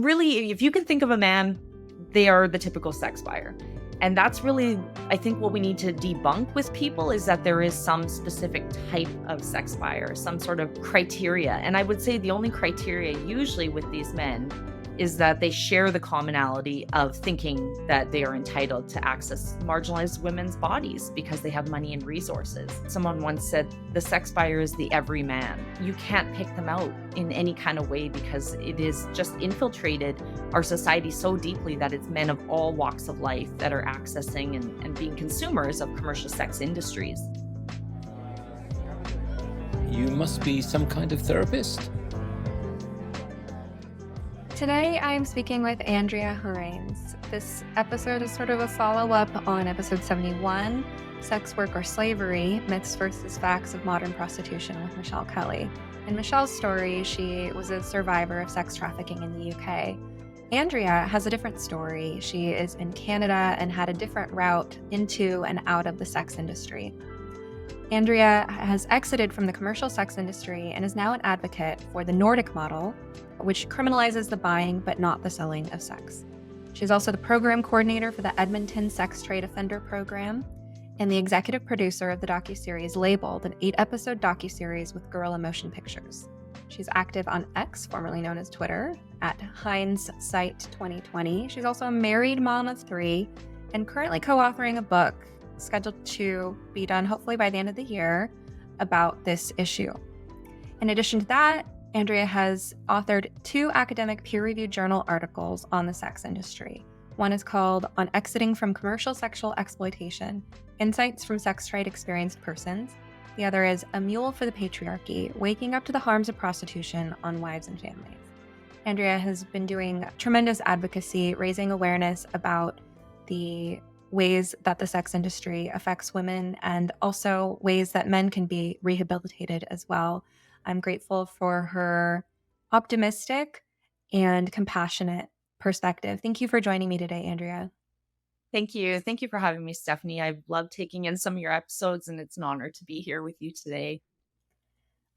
really, if you can think of a man, they are the typical sex buyer. And that's really, I think, what we need to debunk with people is that there is some specific type of sex buyer, some sort of criteria. And I would say the only criteria usually with these men is that they share the commonality of thinking that they are entitled to access marginalized women's bodies because they have money and resources. Someone once said, the sex buyer is the everyman. You can't pick them out in any kind of way because it is just infiltrated our society so deeply that it's men of all walks of life that are accessing and being consumers of commercial sex industries. You must be some kind of therapist. Today, I'm speaking with Andrea Heinz. This episode is sort of a follow-up on episode 71, Sex Work or Slavery, Myths versus Facts of Modern Prostitution with Michelle Kelly. In Michelle's story, she was a survivor of sex trafficking in the UK. Andrea has a different story. She is in Canada and had a different route into and out of the sex industry. Andrea has exited from the commercial sex industry and is now an advocate for the Nordic model, which criminalizes the buying but not the selling of sex. She's also the program coordinator for the Edmonton Sex Trade Offender Program and the executive producer of the docuseries Labeled, an 8-episode docuseries with Guerrilla Motion Pictures. She's active on X, formerly known as Twitter, at HeinzSite 2020. She's also a married mom of 3 and currently co-authoring a book scheduled to be done hopefully by the end of the year about this issue. In addition to that, Andrea has authored 2 academic peer-reviewed journal articles on the sex industry. One is called On Exiting from Commercial Sexual Exploitation, Insights from Sex Trade Experienced Persons. The other is A Mule for the Patriarchy, Waking Up to the Harms of Prostitution on Wives and Families. Andrea has been doing tremendous advocacy, raising awareness about the ways that the sex industry affects women and also ways that men can be rehabilitated as well. I'm grateful for her optimistic and compassionate perspective. Thank you for joining me today, Andrea. Thank you. Thank you for having me, Stephanie. I've loved taking in some of your episodes, and it's an honor to be here with you today.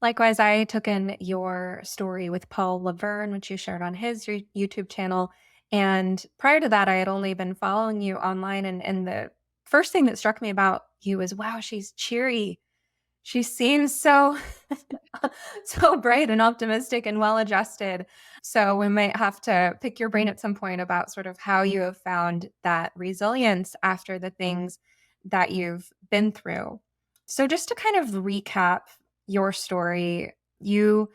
Likewise, I took in your story with Paul Laverne, which you shared on his YouTube channel. And prior to that, I had only been following you online. And the first thing that struck me about you is, wow, she's cheery. She seems so, so bright and optimistic and well-adjusted. So we might have to pick your brain at some point about sort of how you have found that resilience after the things that you've been through. So just to kind of recap your story, you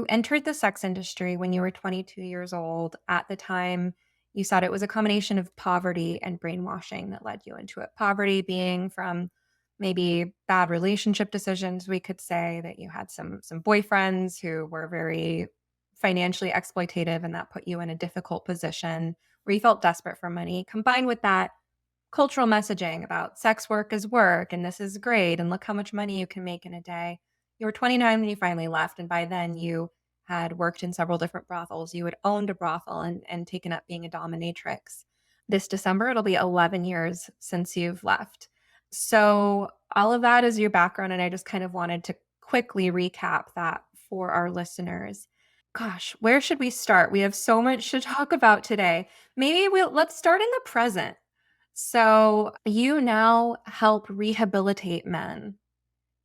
entered the sex industry when you were 22 years old. At the time, you said it was a combination of poverty and brainwashing that led you into it. Poverty being from maybe bad relationship decisions. We could say that you had some boyfriends who were very financially exploitative, and that put you in a difficult position where you felt desperate for money, combined with that cultural messaging about sex work is work and this is great and look how much money you can make in a day. You were 29 when you finally left, and by then you had worked in several different brothels. You had owned a brothel and taken up being a dominatrix. This December, it'll be 11 years since you've left. So all of that is your background, and I just kind of wanted to quickly recap that for our listeners. Gosh, where should we start? We have so much to talk about today. Maybe let's start in the present. So you now help rehabilitate men.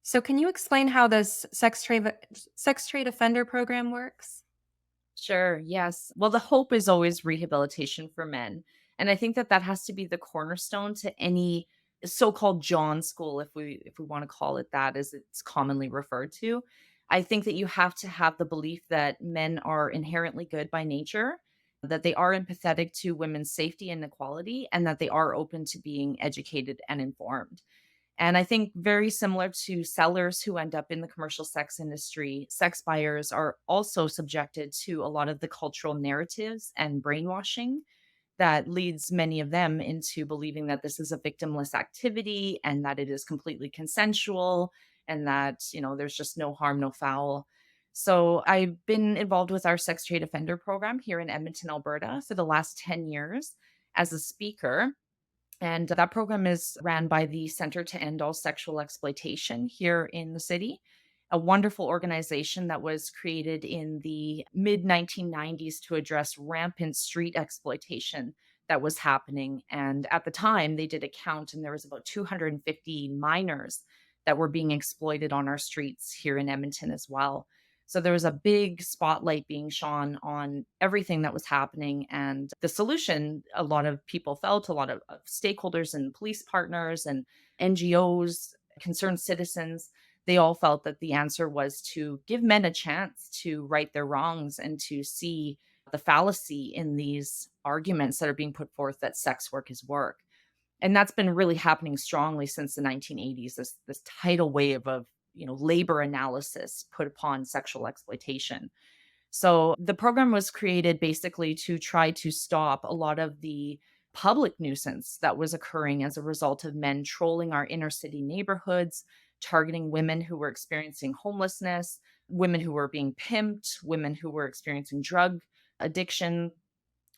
So can you explain how this sex trade offender program works? Sure, yes. Well, the hope is always rehabilitation for men. And I think that has to be the cornerstone to any so-called John school, if we want to call it that, as it's commonly referred to. I think that you have to have the belief that men are inherently good by nature, that they are empathetic to women's safety and equality, and that they are open to being educated and informed. And I think very similar to sellers who end up in the commercial sex industry, sex buyers are also subjected to a lot of the cultural narratives and brainwashing that leads many of them into believing that this is a victimless activity and that it is completely consensual and that, there's just no harm, no foul. So I've been involved with our sex trade offender program here in Edmonton, Alberta for the last 10 years as a speaker. And that program is ran by the Center to End All Sexual Exploitation here in the city. a wonderful organization that was created in the mid 1990s to address rampant street exploitation that was happening. And at the time, they did a count, and there was about 250 minors that were being exploited on our streets here in Edmonton as well. So there was a big spotlight being shone on everything that was happening. And the solution, a lot of people felt, a lot of stakeholders and police partners and NGOs, concerned citizens, they all felt that the answer was to give men a chance to right their wrongs and to see the fallacy in these arguments that are being put forth that sex work is work. And that's been really happening strongly since the 1980s, this tidal wave of, labor analysis put upon sexual exploitation. So the program was created basically to try to stop a lot of the public nuisance that was occurring as a result of men trolling our inner city neighborhoods, targeting women who were experiencing homelessness, women who were being pimped, women who were experiencing drug addiction,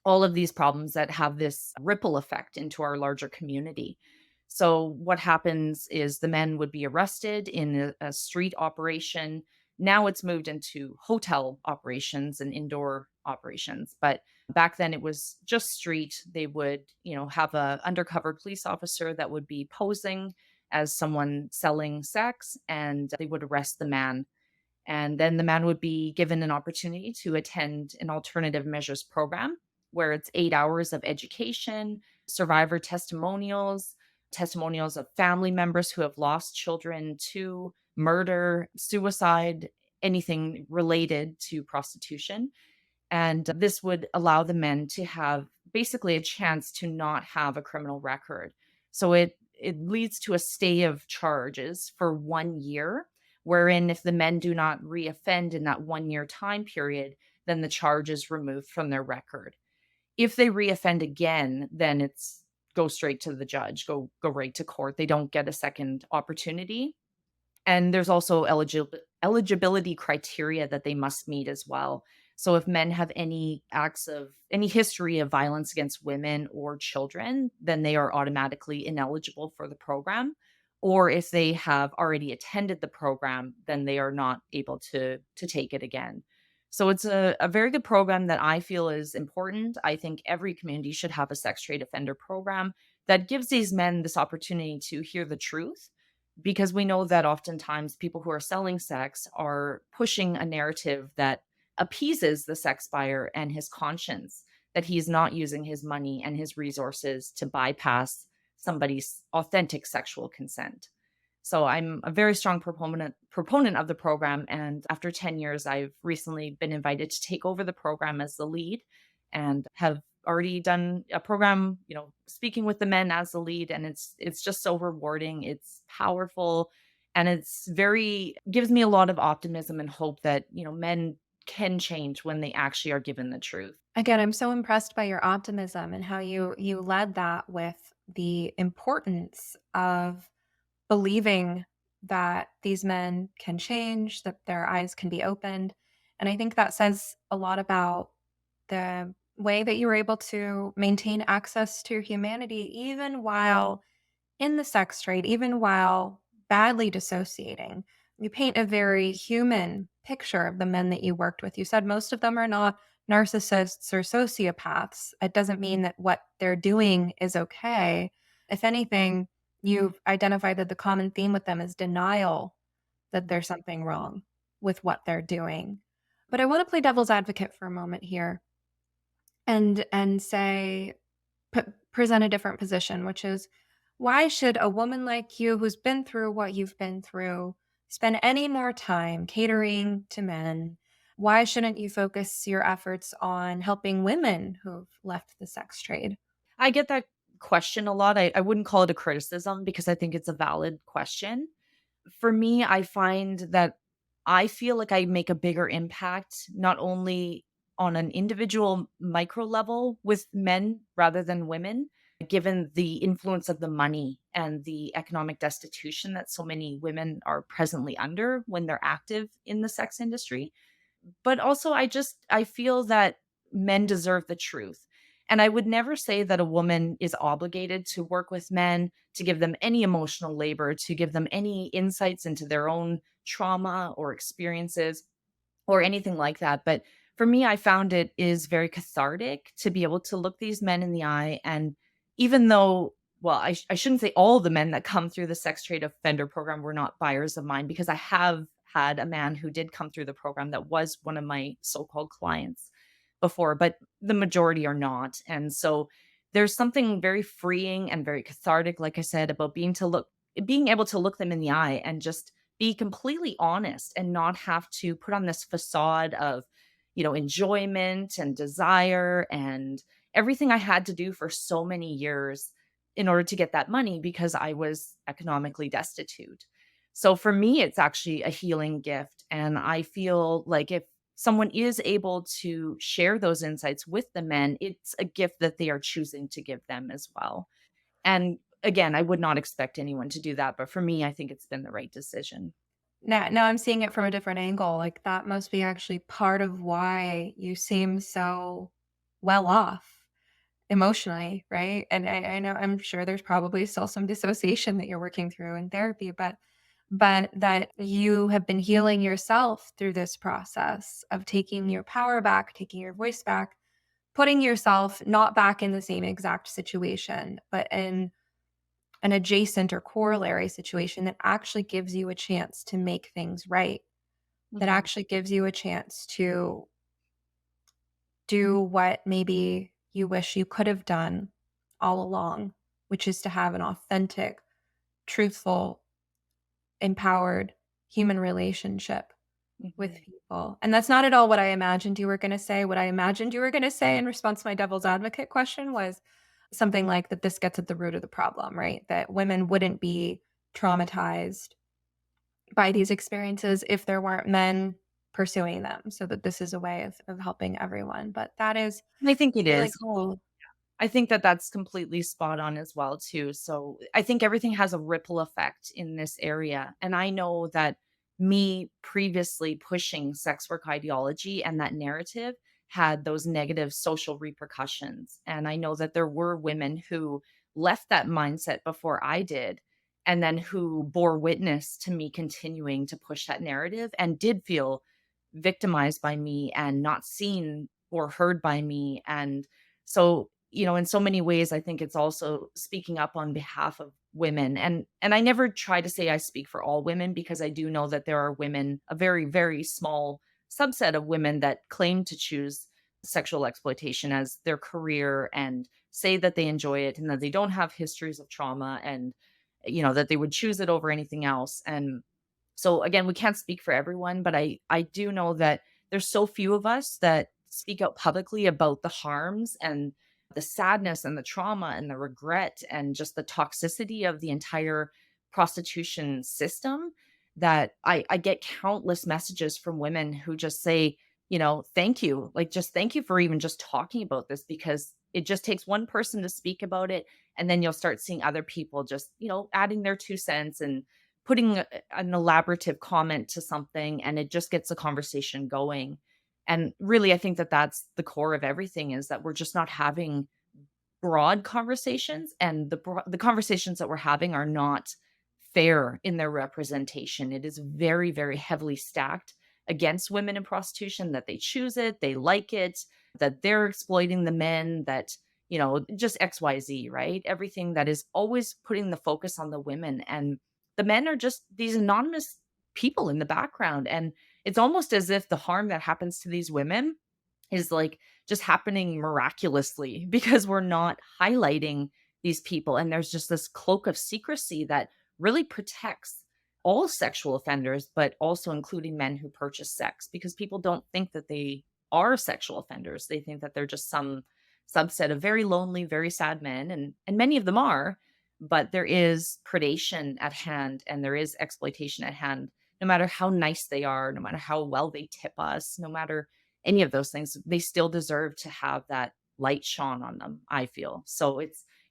all of these problems that have this ripple effect into our larger community. So, what happens is the men would be arrested in a street operation. Now it's moved into hotel operations and indoor operations. But back then it was just street. They would, have a undercover police officer that would be posing as someone selling sex, and they would arrest the man, and then the man would be given an opportunity to attend an alternative measures program where it's 8 hours of education, survivor testimonials, testimonials of family members who have lost children to murder, suicide, anything related to prostitution. And this would allow the men to have basically a chance to not have a criminal record. So it leads to a stay of charges for 1 year, wherein if the men do not reoffend in that 1 year time period, then the charge is removed from their record. If they reoffend again, then it's go straight to the judge, go right to court. They don't get a second opportunity. And there's also eligibility criteria that they must meet as well. So if men have any history of violence against women or children, then they are automatically ineligible for the program. Or if they have already attended the program, then they are not able to take it again. So it's a very good program that I feel is important. I think every community should have a sex trade offender program that gives these men this opportunity to hear the truth, because we know that oftentimes people who are selling sex are pushing a narrative that appeases the sex buyer and his conscience, that he's not using his money and his resources to bypass somebody's authentic sexual consent. So I'm a very strong proponent of the program, and after 10 years I've recently been invited to take over the program as the lead and have already done a program, speaking with the men as the lead, and it's just so rewarding, it's powerful, and it's very gives me a lot of optimism and hope that, men can change when they actually are given the truth. Again, I'm so impressed by your optimism and how you led that with the importance of believing that these men can change, that their eyes can be opened. And I think that says a lot about the way that you were able to maintain access to humanity, even while in the sex trade, even while badly dissociating. You paint a very human picture of the men that you worked with. You said most of them are not narcissists or sociopaths. It doesn't mean that what they're doing is okay. If anything, you've identified that the common theme with them is denial that there's something wrong with what they're doing. But I want to play devil's advocate for a moment here and say present a different position, which is, why should a woman like you who's been through what you've been through spend any more time catering to men? Why shouldn't you focus your efforts on helping women who've left the sex trade? I get that question a lot. I wouldn't call it a criticism because I think it's a valid question. For me, I find that I feel like I make a bigger impact not only on an individual micro level with men rather than women, given the influence of the money and the economic destitution that so many women are presently under when they're active in the sex industry. But also I feel that men deserve the truth. And I would never say that a woman is obligated to work with men, to give them any emotional labor, to give them any insights into their own trauma or experiences or anything like that. But for me, I found it is very cathartic to be able to look these men in the eye. And even though, well, I shouldn't say all the men that come through the sex trade offender program were not buyers of mine, because I have had a man who did come through the program that was one of my so called clients before, but the majority are not. And so there's something very freeing and very cathartic, like I said, about being able to look them in the eye and just be completely honest and not have to put on this facade of, enjoyment and desire and everything I had to do for so many years in order to get that money because I was economically destitute. So for me, it's actually a healing gift. And I feel like if someone is able to share those insights with the men, it's a gift that they are choosing to give them as well. And again, I would not expect anyone to do that. But for me, I think it's been the right decision. Now I'm seeing it from a different angle. Like that must be actually part of why you seem so well off emotionally, right? And I know I'm sure there's probably still some dissociation that you're working through in therapy, but that you have been healing yourself through this process of taking your power back, taking your voice back, putting yourself not back in the same exact situation, but in an adjacent or corollary situation that actually gives you a chance to make things right, that Mhm, actually gives you a chance to do what maybe you wish you could have done all along, which is to have an authentic, truthful, empowered human relationship with mhm. people. And that's not at all what I imagined you were going to say. What I imagined you were going to say in response to my devil's advocate question was something like that this gets at the root of the problem, right? That women wouldn't be traumatized by these experiences if there weren't men pursuing them. So that this is a way of helping everyone. But that is And I think it really is. cool. I think that that's completely spot on as well too. So I think everything has a ripple effect in this area. And I know that me previously pushing sex work ideology and that narrative had those negative social repercussions. And I know that there were women who left that mindset before I did and then who bore witness to me continuing to push that narrative and did feel victimized by me and not seen or heard by me. And so, in so many ways, I think it's also speaking up on behalf of women. And I never try to say I speak for all women because I do know that there are women, a very, very small subset of women that claim to choose sexual exploitation as their career and say that they enjoy it and that they don't have histories of trauma and that they would choose it over anything else. And so again, we can't speak for everyone, but I do know that there's so few of us that speak out publicly about the harms and the sadness and the trauma and the regret and just the toxicity of the entire prostitution system that I get countless messages from women who just say, thank you. Like, just thank you for even just talking about this because it just takes one person to speak about it. And then you'll start seeing other people just, adding their 2 cents and putting an elaborative comment to something, and it just gets the conversation going. And really, I think that that's the core of everything is that we're just not having broad conversations, and the conversations that we're having are not fair in their representation. It is very, very heavily stacked against women in prostitution, that they choose it, they like it, that they're exploiting the men, that, just XYZ, right? Everything that is always putting the focus on the women. And the men are just these anonymous people in the background. And it's almost as if the harm that happens to these women is like just happening miraculously because we're not highlighting these people. And there's just this cloak of secrecy that really protects all sexual offenders, but also including men who purchase sex because people don't think that they are sexual offenders. They think that they're just some subset of very lonely, very sad men. And many of them are, but there is predation at hand and there is exploitation at hand, no matter how nice they are, no matter how well they tip us, no matter any of those things, they still deserve to have that light shone on them, I feel. So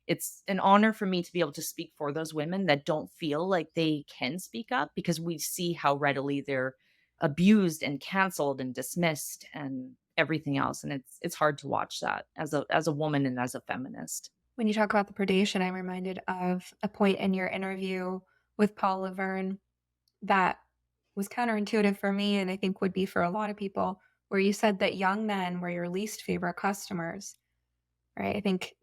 it's an honor for me to be able to speak for those women that don't feel like they can speak up because we see how readily they're abused and canceled and dismissed. And everything else, and it's hard to watch that as a woman and as a feminist. When you talk about the predation, I'm reminded of a point in your interview with Paul Laverne that was counterintuitive for me, and I think would be for a lot of people, where you said that young men were your least favorite customers, right? I think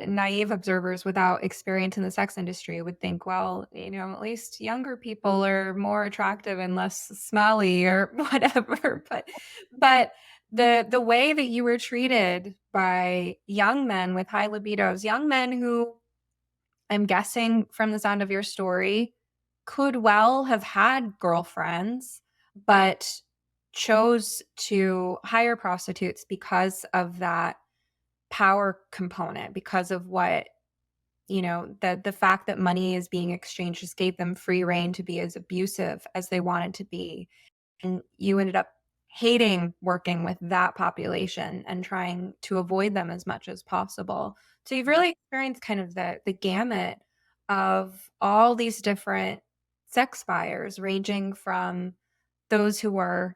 naive observers without experience in the sex industry would think, well, at least younger people are more attractive and less smelly or whatever. But the way that you were treated by young men with high libidos, young men who, I'm guessing from the sound of your story, could well have had girlfriends, but chose to hire prostitutes because of that power component, because of what, the fact that money is being exchanged just gave them free reign to be as abusive as they wanted to be. And you ended up hating working with that population and trying to avoid them as much as possible. So you've really experienced kind of the gamut of all these different sex buyers, ranging from those who were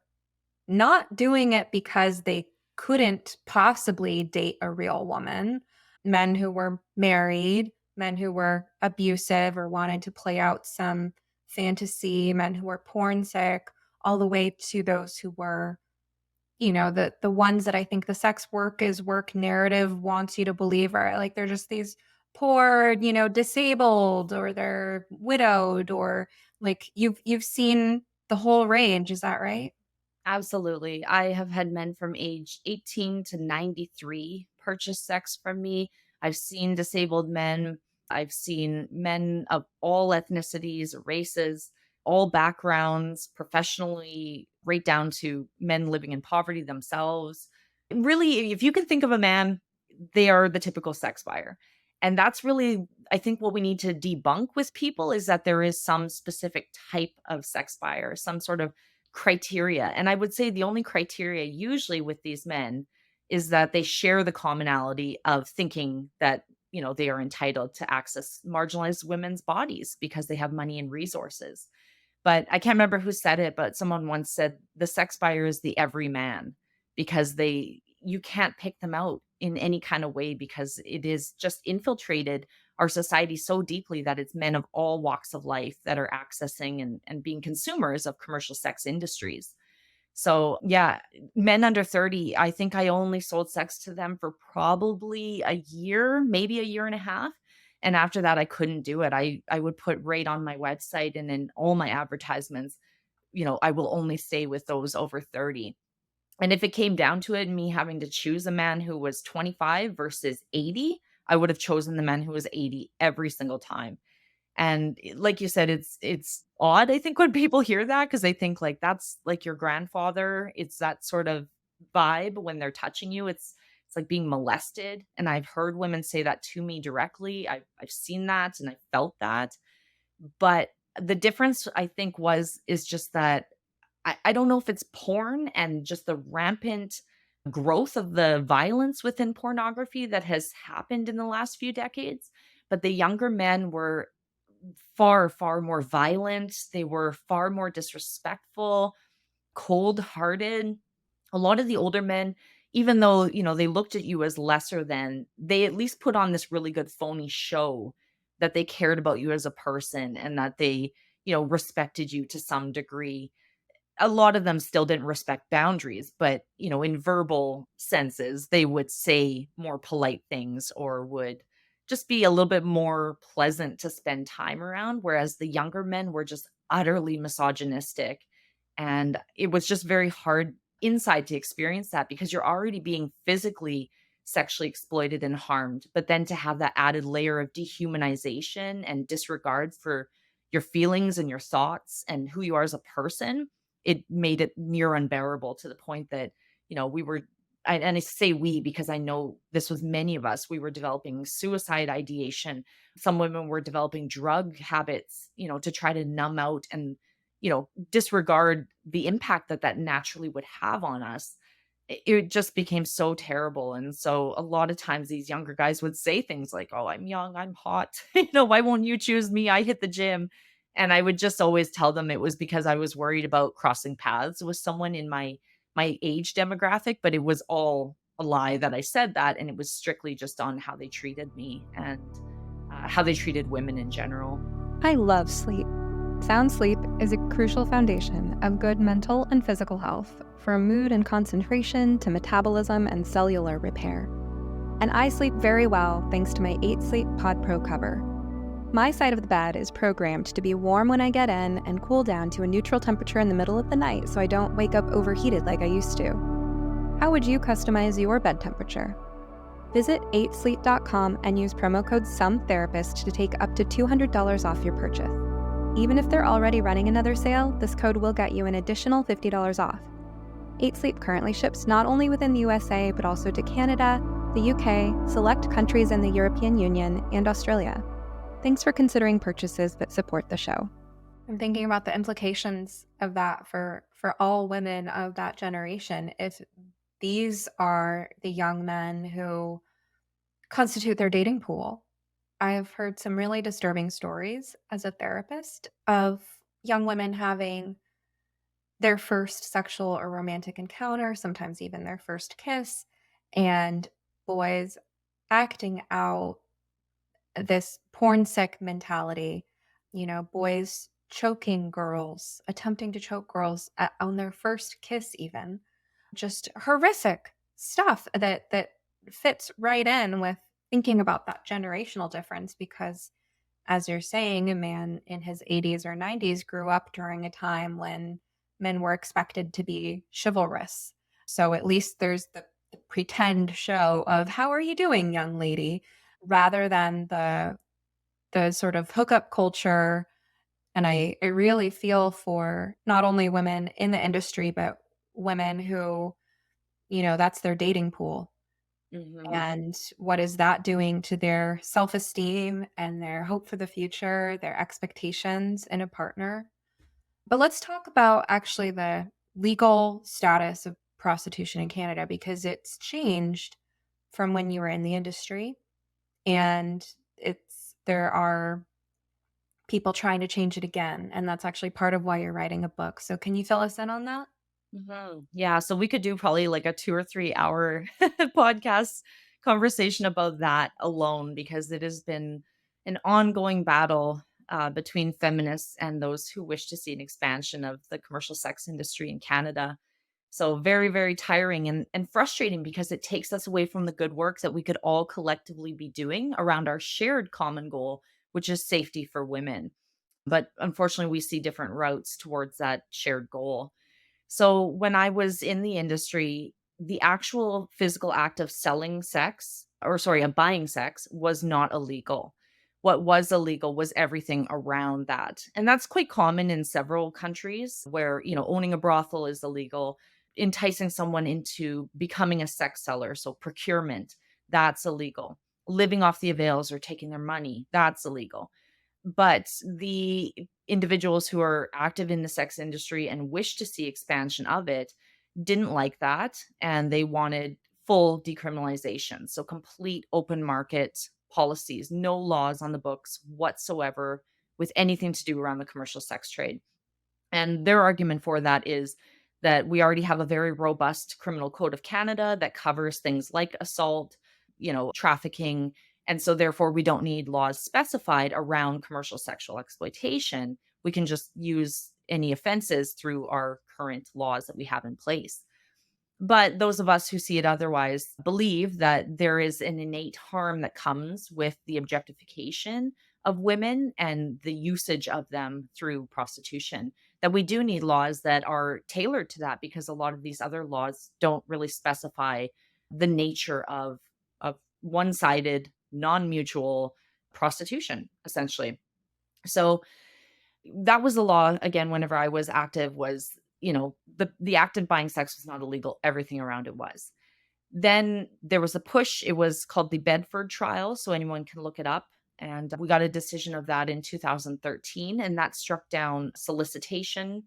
not doing it because they couldn't possibly date a real woman, men who were married, men who were abusive or wanted to play out some fantasy, men who were porn sick, all the way to those who were, the ones that I think the sex work is work narrative wants you to believe are like they're just these poor, disabled, or they're widowed, or like you've seen the whole range. Is that right? Absolutely. I have had men from age 18 to 93 purchase sex from me. I've seen disabled men. I've seen men of all ethnicities, races, all backgrounds, professionally, right down to men living in poverty themselves. Really, if you can think of a man, they are the typical sex buyer. And that's really, I think, what we need to debunk with people is that there is some specific type of sex buyer, some sort of criteria. And I would say the only criteria usually with these men is that they share the commonality of thinking that, they are entitled to access marginalized women's bodies because they have money and resources. But I can't remember who said it, but someone once said the sex buyer is the everyman because you can't pick them out in any kind of way because it is just infiltrated our society so deeply that it's men of all walks of life that are accessing and being consumers of commercial sex industries. So, yeah, men under 30, I think I only sold sex to them for probably a year, maybe a year and a half. And after that, I couldn't do it. I would put right on my website and in all my advertisements, I will only stay with those over 30. And if it came down to it, me having to choose a man who was 25 versus 80, I would have chosen the man who was 80 every single time. And like you said, it's odd, I think, when people hear that because they think like that's like your grandfather. It's that sort of vibe when they're touching you. It's like being molested. And I've heard women say that to me directly. I've seen that and I felt that. But the difference I think is just that I don't know if it's porn and just the rampant growth of the violence within pornography that has happened in the last few decades, but the younger men were far, far more violent. They were far more disrespectful, cold-hearted. A lot of the older men, even though, they looked at you as lesser than, they at least put on this really good phony show that they cared about you as a person and that they, respected you to some degree. A lot of them still didn't respect boundaries, but, in verbal senses, they would say more polite things or would just be a little bit more pleasant to spend time around, whereas the younger men were just utterly misogynistic. And it was just very hard inside to experience that because you're already being physically sexually exploited and harmed. But then to have that added layer of dehumanization and disregard for your feelings and your thoughts and who you are as a person, it made it near unbearable to the point that, we were, and I say we because I know this was many of us, we were developing suicide ideation. Some women were developing drug habits, to try to numb out and, disregard the impact that that naturally would have on us. It just became so terrible. And so a lot of times these younger guys would say things like, "Oh, I'm young, I'm hot. Why won't you choose me? I hit the gym." And I would just always tell them it was because I was worried about crossing paths with someone in my my age demographic, but it was all a lie that I said that, and it was strictly just on how they treated me and how they treated women in general. I love sleep. Sound sleep is a crucial foundation of good mental and physical health, from mood and concentration to metabolism and cellular repair. And I sleep very well thanks to my 8 Sleep Pod Pro cover. My side of the bed is programmed to be warm when I get in and cool down to a neutral temperature in the middle of the night so I don't wake up overheated like I used to. How would you customize your bed temperature? Visit 8sleep.com and use promo code SOMETHERAPIST to take up to $200 off your purchase. Even if they're already running another sale, this code will get you an additional $50 off. 8Sleep currently ships not only within the USA, but also to Canada, the UK, select countries in the European Union, and Australia. Thanks for considering purchases that support the show. I'm thinking about the implications of that for all women of that generation. If these are the young men who constitute their dating pool. I have heard some really disturbing stories as a therapist of young women having their first sexual or romantic encounter, sometimes even their first kiss, and boys acting out this porn sick mentality, boys choking girls, attempting to choke girls on their first kiss, even just horrific stuff that fits right in with thinking about that generational difference because as you're saying, a man in his 80s or 90s grew up during a time when men were expected to be chivalrous. So at least there's the pretend show of how are you doing, young lady, rather than the sort of hookup culture. And I really feel for not only women in the industry, but women who, that's their dating pool. Mhm. And what is that doing to their self-esteem and their hope for the future, their expectations in a partner? But let's talk about actually the legal status of prostitution in Canada because it's changed from when you were in the industry. And there are people trying to change it again. And that's actually part of why you're writing a book. So can you fill us in on that? Yeah, so we could do probably like a 2 or 3 hour podcast conversation about that alone because it has been an ongoing battle between feminists and those who wish to see an expansion of the commercial sex industry in Canada. So very, very tiring and frustrating because it takes us away from the good work that we could all collectively be doing around our shared common goal, which is safety for women. But unfortunately, we see different routes towards that shared goal. So when I was in the industry, the actual physical act of selling sex, or sorry, of buying sex was not illegal. What was illegal was everything around that. And that's quite common in several countries where, owning a brothel is illegal, enticing someone into becoming a sex seller, so procurement, that's illegal. Living off the avails or taking their money, that's illegal. But the individuals who are active in the sex industry and wish to see expansion of it didn't like that, and they wanted full decriminalization. So complete open market policies, no laws on the books whatsoever with anything to do around the commercial sex trade. And their argument for that is that we already have a very robust criminal code of Canada that covers things like assault, trafficking. And so therefore we don't need laws specified around commercial sexual exploitation. We can just use any offenses through our current laws that we have in place. But those of us who see it otherwise believe that there is an innate harm that comes with the objectification of women and the usage of them through prostitution. That we do need laws that are tailored to that because a lot of these other laws don't really specify the nature of one-sided, non-mutual prostitution, essentially. So that was the law again whenever I was active was, the act of buying sex was not illegal, everything around it was. Then there was a push, it was called the Bedford trial, so anyone can look it up, and we got a decision of that in 2013, and that struck down solicitation,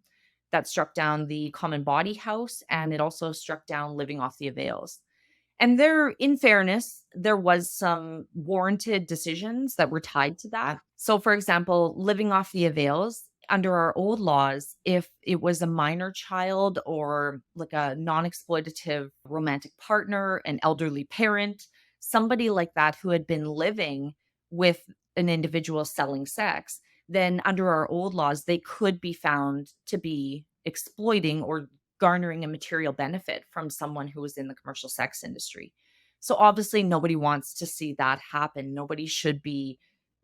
that struck down the common body house, and it also struck down living off the avails. And there, in fairness, there was some warranted decisions that were tied to that. So, for example, living off the avails Under our old laws, if it was a minor child or like a non-exploitative romantic partner, an elderly parent, somebody like that who had been living with an individual selling sex, then under our old laws, they could be found to be exploiting or garnering a material benefit from someone who was in the commercial sex industry. So obviously, nobody wants to see that happen. Nobody should be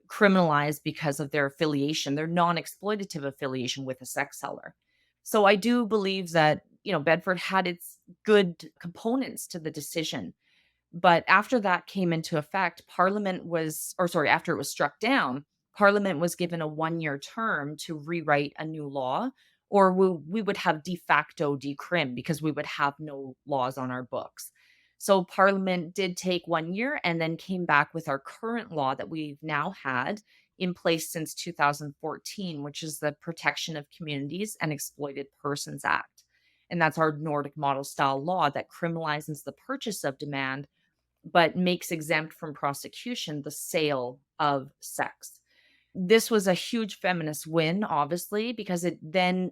criminalized because of their affiliation, their non-exploitative affiliation with a sex seller. So I do believe that, Bedford had its good components to the decision. But after that came into effect, after it was struck down, Parliament was given a 1-year term to rewrite a new law, or we would have de facto decrim because we would have no laws on our books. So Parliament did take 1 year and then came back with our current law that we've now had in place since 2014, which is the Protection of Communities and Exploited Persons Act. And that's our Nordic model style law that criminalizes the purchase of demand but makes exempt from prosecution the sale of sex. This was a huge feminist win, obviously, because it then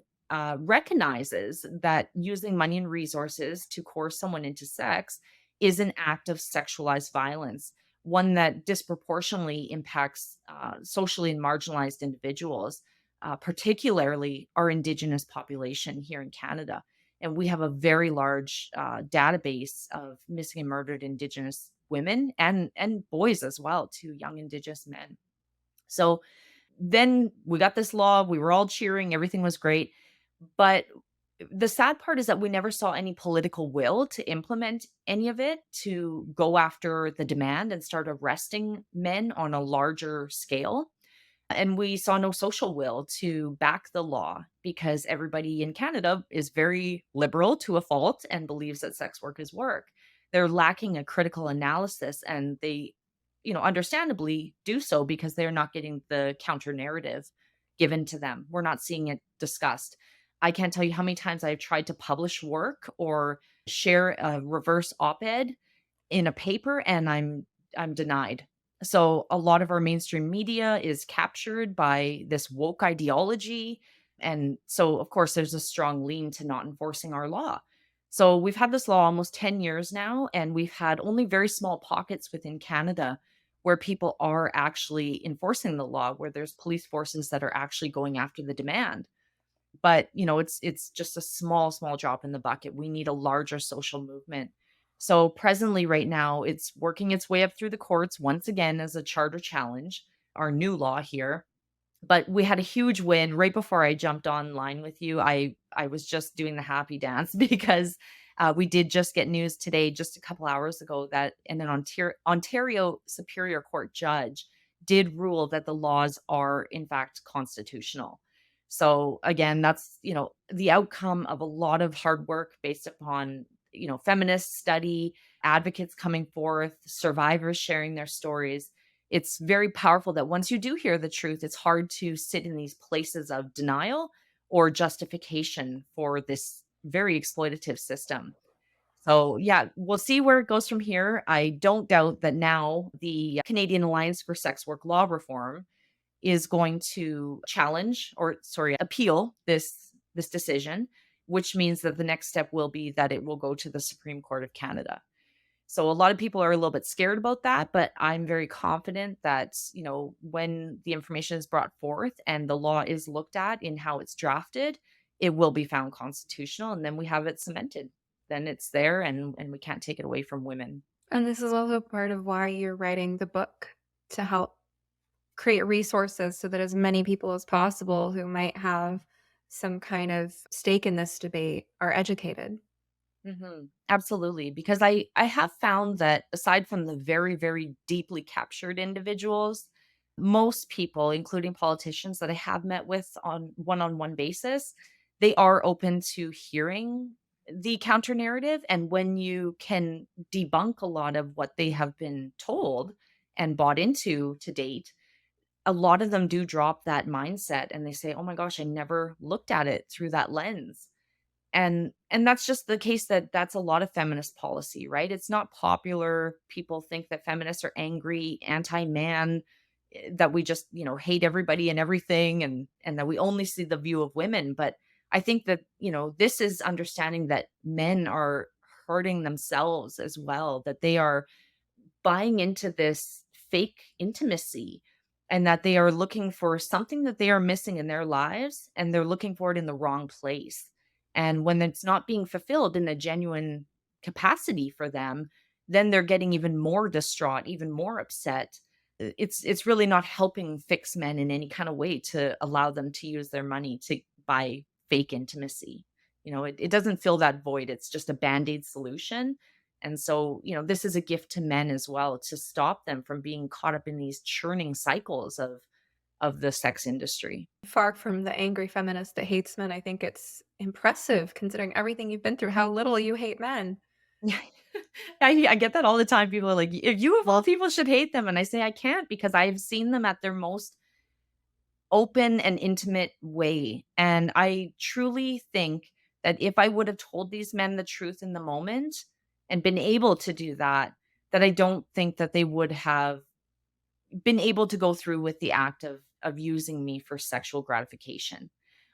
recognizes that using money and resources to coerce someone into sex is an act of sexualized violence, one that disproportionately impacts socially and marginalized individuals, particularly our Indigenous population here in Canada. And we have a very large database of missing and murdered Indigenous women and boys as well, too, young Indigenous men. So then we got this law, we were all cheering, everything was great. But the sad part is that we never saw any political will to implement any of it, to go after the demand and start arresting men on a larger scale. And we saw no social will to back the law because everybody in Canada is very liberal to a fault and believes that sex work is work. They're lacking a critical analysis, and they, understandably do so because they're not getting the counter narrative given to them. We're not seeing it discussed. I can't tell you how many times I've tried to publish work or share a reverse op-ed in a paper, and I'm denied. So a lot of our mainstream media is captured by this woke ideology, and so of course there's a strong lean to not enforcing our law. So we've had this law almost 10 years now, and we've had only very small pockets within Canada where people are actually enforcing the law, where there's police forces that are actually going after the demand. But, it's just a small drop in the bucket. We need a larger social movement. So presently right now, it's working its way up through the courts once again as a charter challenge, our new law here. But we had a huge win right before I jumped online with you. I was just doing the happy dance because we did just get news today, just a couple hours ago, that an Ontario Superior Court judge did rule that the laws are in fact constitutional. So again, that's, the outcome of a lot of hard work based upon, feminist study, advocates coming forth, survivors sharing their stories. It's very powerful that once you do hear the truth, it's hard to sit in these places of denial or justification for this very exploitative system. So, yeah, we'll see where it goes from here. I don't doubt that now the Canadian Alliance for Sex Work Law Reform is going to appeal this decision, which means that the next step will be that it will go to the Supreme Court of Canada. So a lot of people are a little bit scared about that, but I'm very confident that, when the information is brought forth and the law is looked at in how it's drafted, it will be found constitutional, and then we have it cemented. Then it's there, and we can't take it away from women. And this is also part of why you're writing the book, to help create resources so that as many people as possible who might have some kind of stake in this debate are educated. Absolutely, because I have found that aside from the very, very deeply captured individuals, most people, including politicians that I have met with on one-on-one basis, they are open to hearing the counter narrative. And when you can debunk a lot of what they have been told and bought into to date, a lot of them do drop that mindset and they say, "Oh my gosh, I never looked at it through that lens." And that's just the case, that's a lot of feminist policy, right? It's not popular. People think that feminists are angry, anti-man, that we just, hate everybody and everything, and that we only see the view of women. But I think that, this is understanding that men are hurting themselves as well, that they are buying into this fake intimacy, and that they are looking for something that they are missing in their lives, and they're looking for it in the wrong place. And when it's not being fulfilled in a genuine capacity for them, then they're getting even more distraught, even more upset. It's really not helping fix men in any kind of way to allow them to use their money to buy fake intimacy. It doesn't fill that void. It's just a band-aid solution. And so, this is a gift to men as well, to stop them from being caught up in these churning cycles of the sex industry. Far from the angry feminist that hates men, I think it's impressive considering everything you've been through, how little you hate men. Yeah. I get that all the time. People are like, "If you of all people should hate them." And I say I can't, because I've seen them at their most open and intimate way. And I truly think that if I would have told these men the truth in the moment and been able to do that, that I don't think that they would have been able to go through with the act of using me for sexual gratification.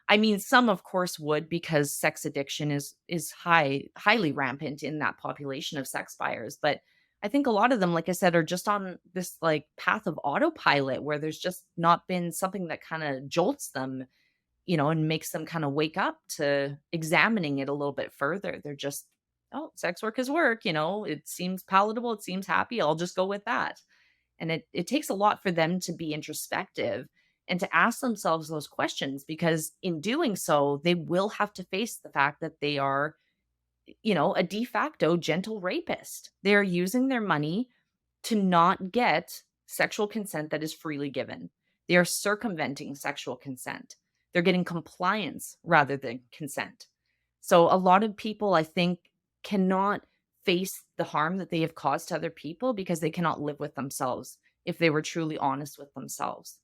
I mean, some of course would, because sex addiction is highly rampant in that population of sex buyers. But I think a lot of them, like I said, are just on this like path of autopilot, where there's just not been something that kind of jolts them, and makes them kind of wake up to examining it a little bit further. They're just, oh, sex work is work, it seems palatable, it seems happy, I'll just go with that. And it takes a lot for them to be introspective and to ask themselves those questions, because in doing so, they will have to face the fact that they are, a de facto gentle rapist. They are using their money to not get sexual consent that is freely given. They are circumventing sexual consent. They're getting compliance rather than consent. So a lot of people, I think, cannot face the harm that they have caused to other people, because they cannot live with themselves if they were truly honest with themselves.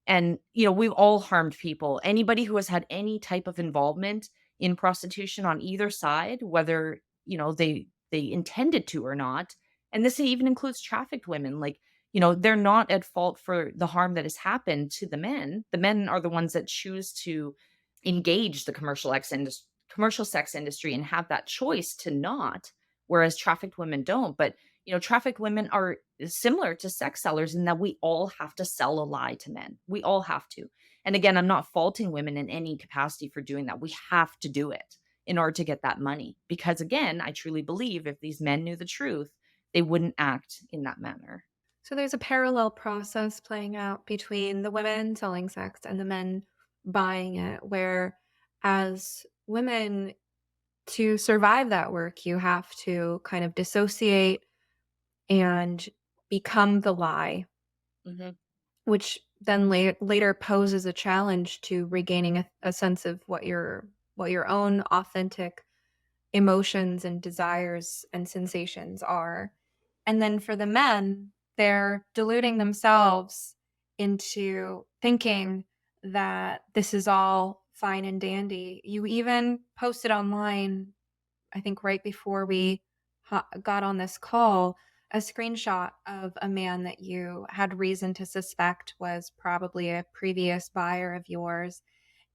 And, we've all harmed people. Anybody who has had any type of involvement in prostitution on either side, whether, they intended to or not, and this even includes trafficked women, like, they're not at fault for the harm that has happened to the men. The men are the ones that choose to engage the commercial sex industry and have that choice to not, whereas trafficked women don't. But, trafficked women are similar to sex sellers in that we all have to sell a lie to men. We all have to. And again, I'm not faulting women in any capacity for doing that. We have to do it in order to get that money. Because again, I truly believe if these men knew the truth, they wouldn't act in that manner. So there's a parallel process playing out between the women selling sex and the men buying it, where as women, to survive that work, you have to kind of dissociate and become the lie, Mhm. which then later poses a challenge to regaining a sense of what your own authentic emotions and desires and sensations are. And then for the men, they're deluding themselves into thinking that this is all fine and dandy. You even posted online, I think right before we got on this call, a screenshot of a man that you had reason to suspect was probably a previous buyer of yours,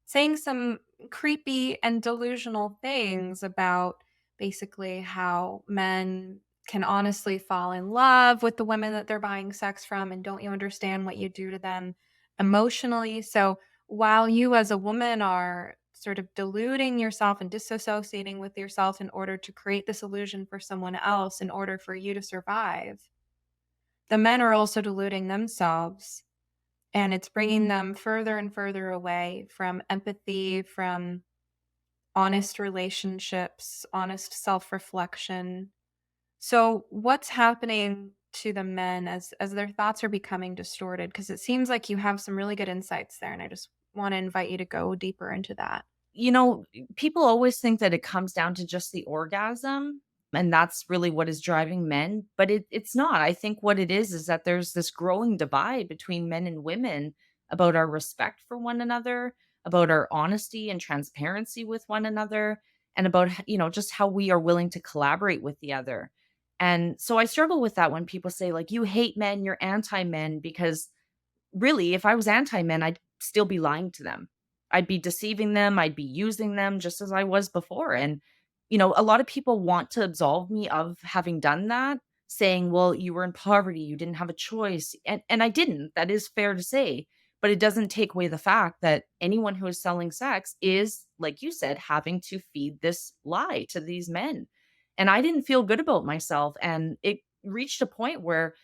saying some creepy and delusional things about basically how men can honestly fall in love with the women that they're buying sex from, and don't you understand what you do to them emotionally? So while you as a woman are sort of deluding yourself and disassociating with yourself in order to create this illusion for someone else in order for you to survive, the men are also deluding themselves, and it's bringing them further and further away from empathy, from honest relationships, honest self-reflection. So what's happening to the men as their thoughts are becoming distorted? Because it seems like you have some really good insights there, and I just want to invite you to go deeper into that. You know, People always think that it comes down to just the orgasm, and that's really what is driving men, but it's not. I think what it is that there's this growing divide between men and women about our respect for one another, about our honesty and transparency with one another, and about just how we are willing to collaborate with the other. And so I struggle with that when people say like, you hate men, you're anti men, because really, if I was anti-men, I'd still be lying to them. I'd be deceiving them, I'd be using them just as I was before, and, a lot of people want to absolve me of having done that, saying, "Well, you were in poverty, you didn't have a choice," and I didn't, that is fair to say, but it doesn't take away the fact that anyone who is selling sex is, like you said, having to feed this lie to these men, and I didn't feel good about myself, and it reached a point where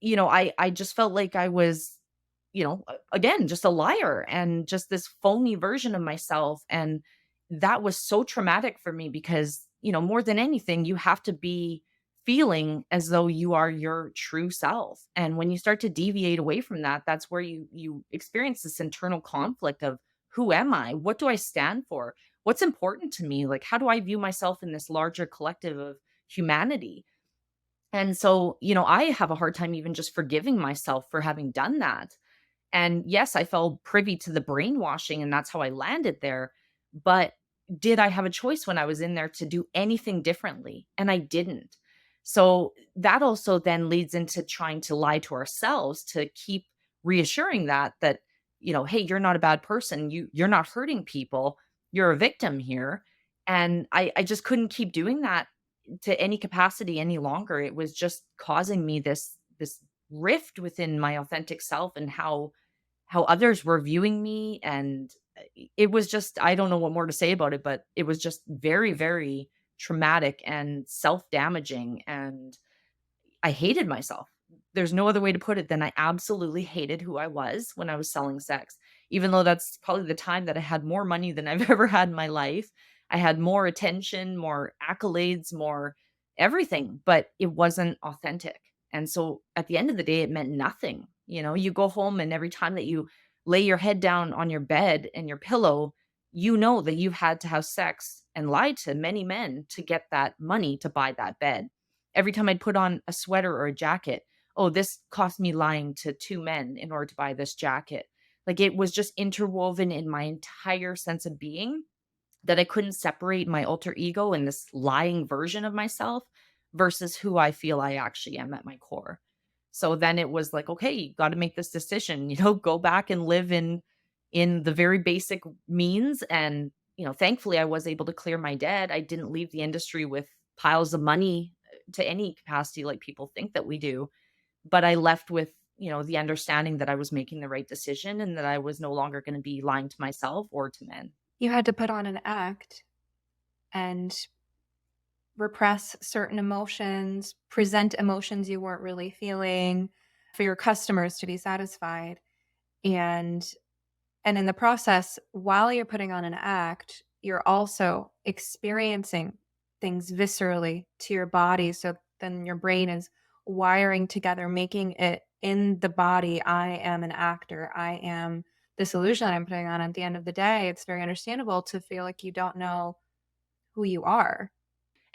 I just felt like I was, again, just a liar and just this phony version of myself. And that was so traumatic for me because, more than anything, you have to be feeling as though you are your true self. And when you start to deviate away from that, that's where you experience this internal conflict of who am I? What do I stand for? What's important to me? Like, how do I view myself in this larger collective of humanity? And so, I have a hard time even just forgiving myself for having done that. And yes, I fell privy to the brainwashing and that's how I landed there. But did I have a choice when I was in there to do anything differently? And I didn't. So that also then leads into trying to lie to ourselves to keep reassuring that, hey, you're not a bad person. You're not hurting people. You're a victim here. And I just couldn't keep doing that to any capacity any longer. It was just causing me this rift within my authentic self and how others were viewing me, and it was just I don't know what more to say about it, but it was just very, very traumatic and self-damaging, and I hated myself. There's no other way to put it than I absolutely hated who I was when I was selling sex, even though that's probably the time that I had more money than I've ever had in my life. I had more attention, more accolades, more everything, but it wasn't authentic. And so at the end of the day, it meant nothing. You go home and every time that you lay your head down on your bed and your pillow, you know that you've had to have sex and lied to many men to get that money to buy that bed. Every time I'd put on a sweater or a jacket, "Oh, this cost me lying to 2 men in order to buy this jacket." Like, it was just interwoven in my entire sense of being that I couldn't separate my alter ego and this lying version of myself versus who I feel I actually am at my core. So then it was like, "Okay, you gotta make this decision, go back and live in the very basic means." And, thankfully, I was able to clear my debt. I didn't leave the industry with piles of money to any capacity like people think that we do, but I left with, the understanding that I was making the right decision and that I was no longer gonna be lying to myself or to men. You had to put on an act and repress certain emotions, present emotions you weren't really feeling for your customers to be satisfied. And in the process, while you're putting on an act, you're also experiencing things viscerally to your body. So then your brain is wiring together, making it in the body. I am an actor. I am this illusion I'm putting on. At the end of the day, it's very understandable to feel like you don't know who you are.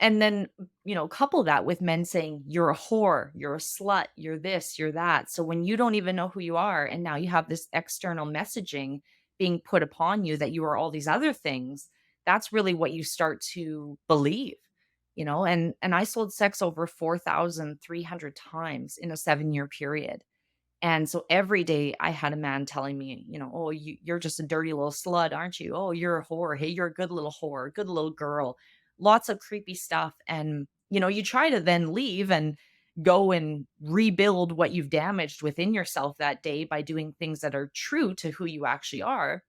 And then, couple that with men saying, "You're a whore, you're a slut, you're this, you're that." So when you don't even know who you are, and now you have this external messaging being put upon you that you are all these other things, that's really what you start to believe, and I sold sex over 4,300 times in a 7-year period. And so every day I had a man telling me, "Oh, you're just a dirty little slut, aren't you? Oh, you're a whore. Hey, you're a good little whore, good little girl." Lots of creepy stuff. And, you try to then leave and go and rebuild what you've damaged within yourself that day by doing things that are true to who you actually are.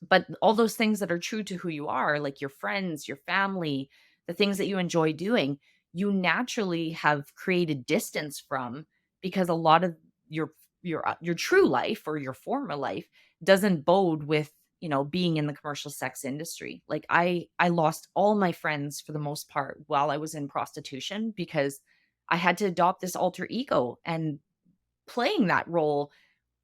But all those things that are true to who you are, like your friends, your family, the things that you enjoy doing, you naturally have created distance from because a lot of your your true life or your former life doesn't bode with, being in the commercial sex industry. Like I lost all my friends for the most part while I was in prostitution because I had to adopt this alter ego, and playing that role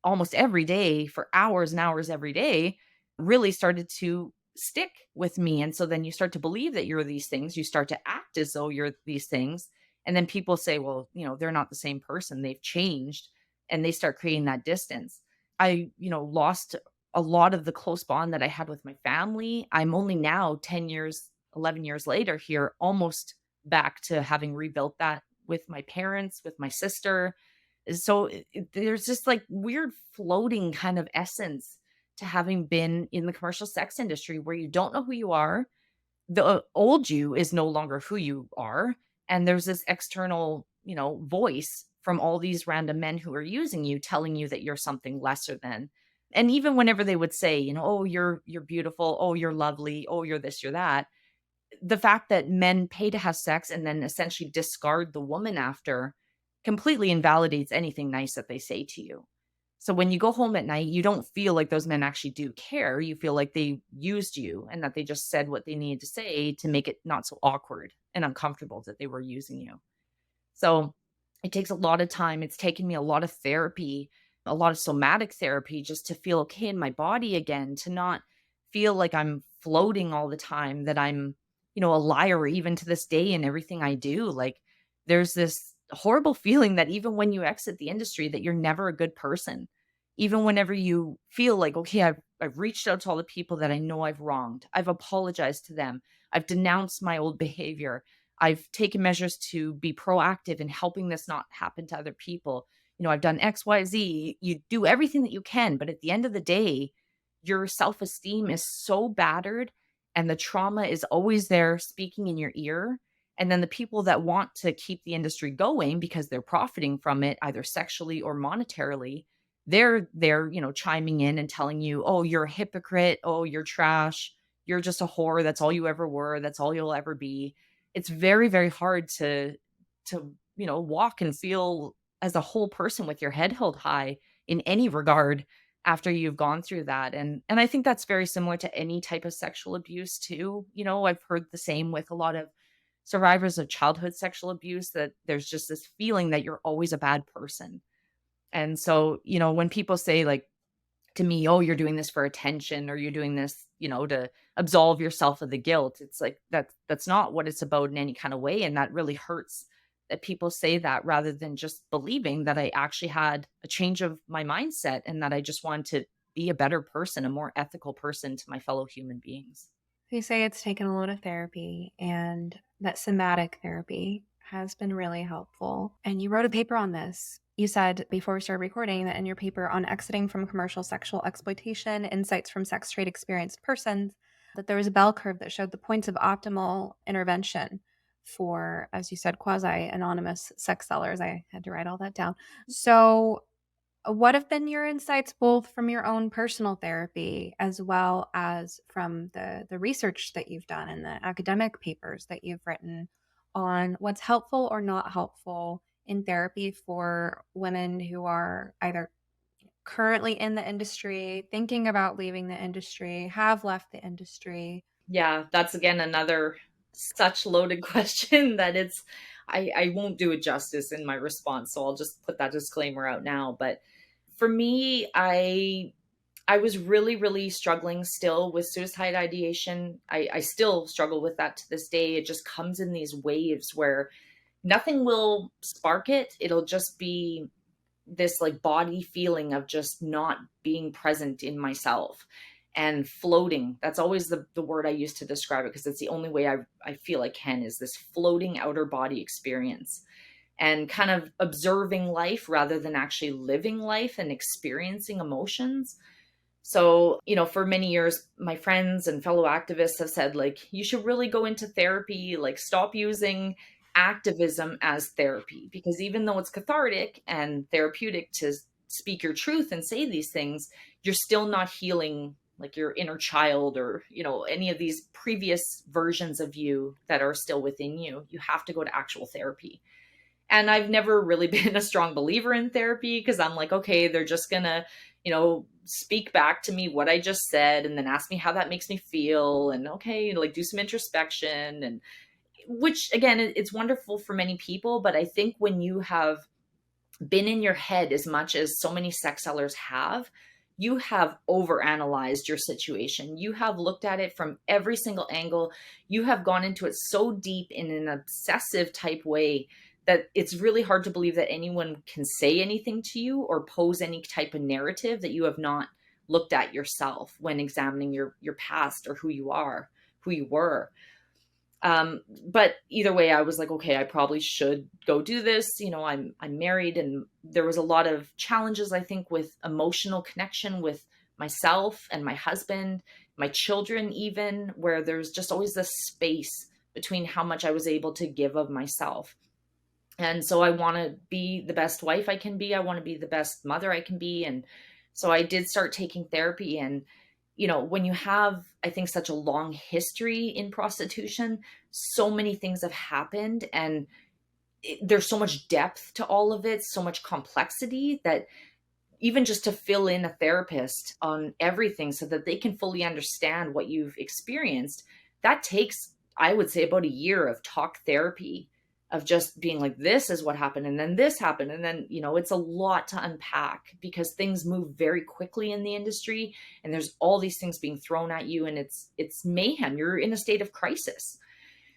almost every day for hours and hours every day really started to stick with me. And so then you start to believe that you're these things. You start to act as though you're these things. And then people say, well, they're not the same person. They've changed. And they start creating that distance. I, lost a lot of the close bond that I had with my family. I'm only now 10 years, 11 years later here, almost back to having rebuilt that with my parents, with my sister. So there's this like weird floating kind of essence to having been in the commercial sex industry where you don't know who you are. The old you is no longer who you are. And there's this external, voice from all these random men who are using you, telling you that you're something lesser than. And even whenever they would say, oh, you're beautiful, oh, you're lovely, oh, you're this, you're that, the fact that men pay to have sex and then essentially discard the woman after completely invalidates anything nice that they say to you. So when you go home at night, you don't feel like those men actually do care. You feel like they used you and that they just said what they needed to say to make it not so awkward and uncomfortable that they were using you. So it takes a lot of time. It's taken me a lot of therapy, a lot of somatic therapy just to feel okay in my body again, to not feel like I'm floating all the time, that I'm, a liar even to this day in everything I do. Like there's this horrible feeling that even when you exit the industry that you're never a good person. Even whenever you feel like, okay, I've reached out to all the people that I know I've wronged. I've apologized to them. I've denounced my old behavior. I've taken measures to be proactive in helping this not happen to other people. I've done XYZ. You do everything that you can, but at the end of the day, your self-esteem is so battered and the trauma is always there speaking in your ear. And then the people that want to keep the industry going because they're profiting from it, either sexually or monetarily, they're, chiming in and telling you, "Oh, you're a hypocrite. Oh, you're trash. You're just a whore. That's all you ever were. That's all you'll ever be." It's very, very hard to walk and feel as a whole person with your head held high in any regard after you've gone through that. And I think that's very similar to any type of sexual abuse too. I've heard the same with a lot of survivors of childhood sexual abuse, that there's just this feeling that you're always a bad person. And so, when people say like to me, "Oh, you're doing this for attention or you're doing this, to absolve yourself of the guilt." It's like that's not what it's about in any kind of way, and that really hurts that people say that rather than just believing that I actually had a change of my mindset and that I just wanted to be a better person, a more ethical person to my fellow human beings. You say it's taken a lot of therapy and that somatic therapy has been really helpful. And you wrote a paper on this. You said before we started recording that in your paper on exiting from commercial sexual exploitation, insights from sex trade experienced persons, that there was a bell curve that showed the points of optimal intervention for, as you said, quasi anonymous sex sellers. I had to write all that down. So, what have been your insights both from your own personal therapy as well as from the research that you've done and the academic papers that you've written on what's helpful or not helpful in therapy for women who are either currently in the industry, thinking about leaving the industry, have left the industry? Yeah, that's again another such loaded question that I won't do it justice in my response. So I'll just put that disclaimer out now. But for me, I was really, really struggling still with suicide ideation. I still struggle with that to this day. It just comes in these waves where nothing will spark it. It'll just be this like body feeling of just not being present in myself and floating. That's always the word I use to describe it because it's the only way I feel I can, is this floating outer body experience and kind of observing life rather than actually living life and experiencing emotions. So, for many years, my friends and fellow activists have said, like, you should really go into therapy, like, stop using activism as therapy, because even though it's cathartic and therapeutic to speak your truth and say these things, you're still not healing like your inner child or, any of these previous versions of you that are still within you. You have to go to actual therapy. And I've never really been a strong believer in therapy because I'm like, okay, they're just gonna, speak back to me what I just said and then ask me how that makes me feel. And okay, like do some introspection, and which again, it's wonderful for many people. But I think when you have been in your head as much as so many sex sellers have, you have overanalyzed your situation. You have looked at it from every single angle. You have gone into it so deep in an obsessive type way that it's really hard to believe that anyone can say anything to you or pose any type of narrative that you have not looked at yourself when examining your past or who you are, who you were. But either way, I was like, okay, I probably should go do this. I'm married, and there was a lot of challenges, I think, with emotional connection with myself and my husband, my children, even, where there's just always this space between how much I was able to give of myself. And so I want to be the best wife I can be. I want to be the best mother I can be. And so I did start taking therapy. And, when you have, I think, such a long history in prostitution, so many things have happened. And there's so much depth to all of it, so much complexity, that even just to fill in a therapist on everything so that they can fully understand what you've experienced, that takes, I would say, about a year of talk therapy, of just being like, this is what happened, and then this happened, and then, it's a lot to unpack, because things move very quickly in the industry, and there's all these things being thrown at you, and it's mayhem. You're in a state of crisis.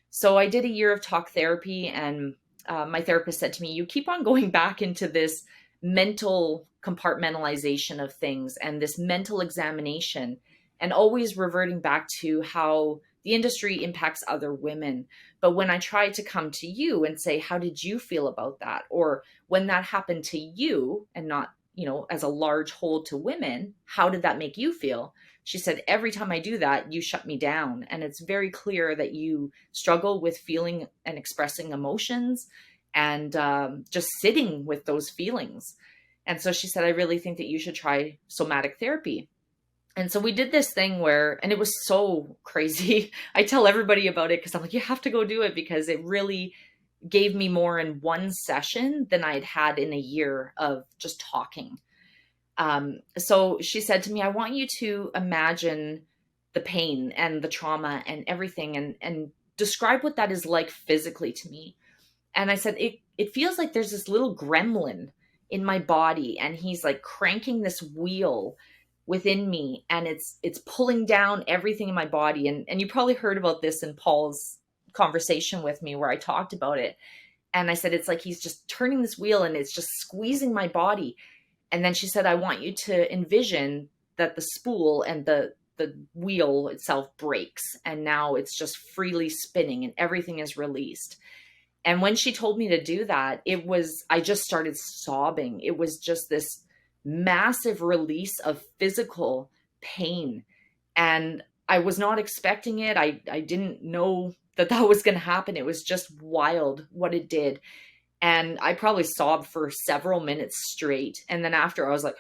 So I did a year of talk therapy, and my therapist said to me, you keep on going back into this mental compartmentalization of things and this mental examination, and always reverting back to how the industry impacts other women. But when I try to come to you and say, how did you feel about that? Or when that happened to you, and not, as a large whole to women, how did that make you feel? She said, every time I do that, you shut me down. And it's very clear that you struggle with feeling and expressing emotions, and just sitting with those feelings. And so she said, I really think that you should try somatic therapy. And so we did this thing and it was so crazy. I tell everybody about it because I'm like, you have to go do it, because it really gave me more in one session than I'd had in a year of just talking. So she said to me, I want you to imagine the pain and the trauma and everything, and describe what that is like physically to me. And I said, it feels like there's this little gremlin in my body, and he's like cranking this wheel within me, and it's pulling down everything in my body. And you probably heard about this in Paul's conversation with me, where I talked about it. And I said, it's like he's just turning this wheel, and it's just squeezing my body. And then she said, I want you to envision that the spool and the wheel itself breaks, and now it's just freely spinning, and everything is released. And when she told me to do that, I just started sobbing. It was just this massive release of physical pain. And I was not expecting it. I didn't know that was going to happen. It was just wild what it did. And I probably sobbed for several minutes straight. And then after, I was like,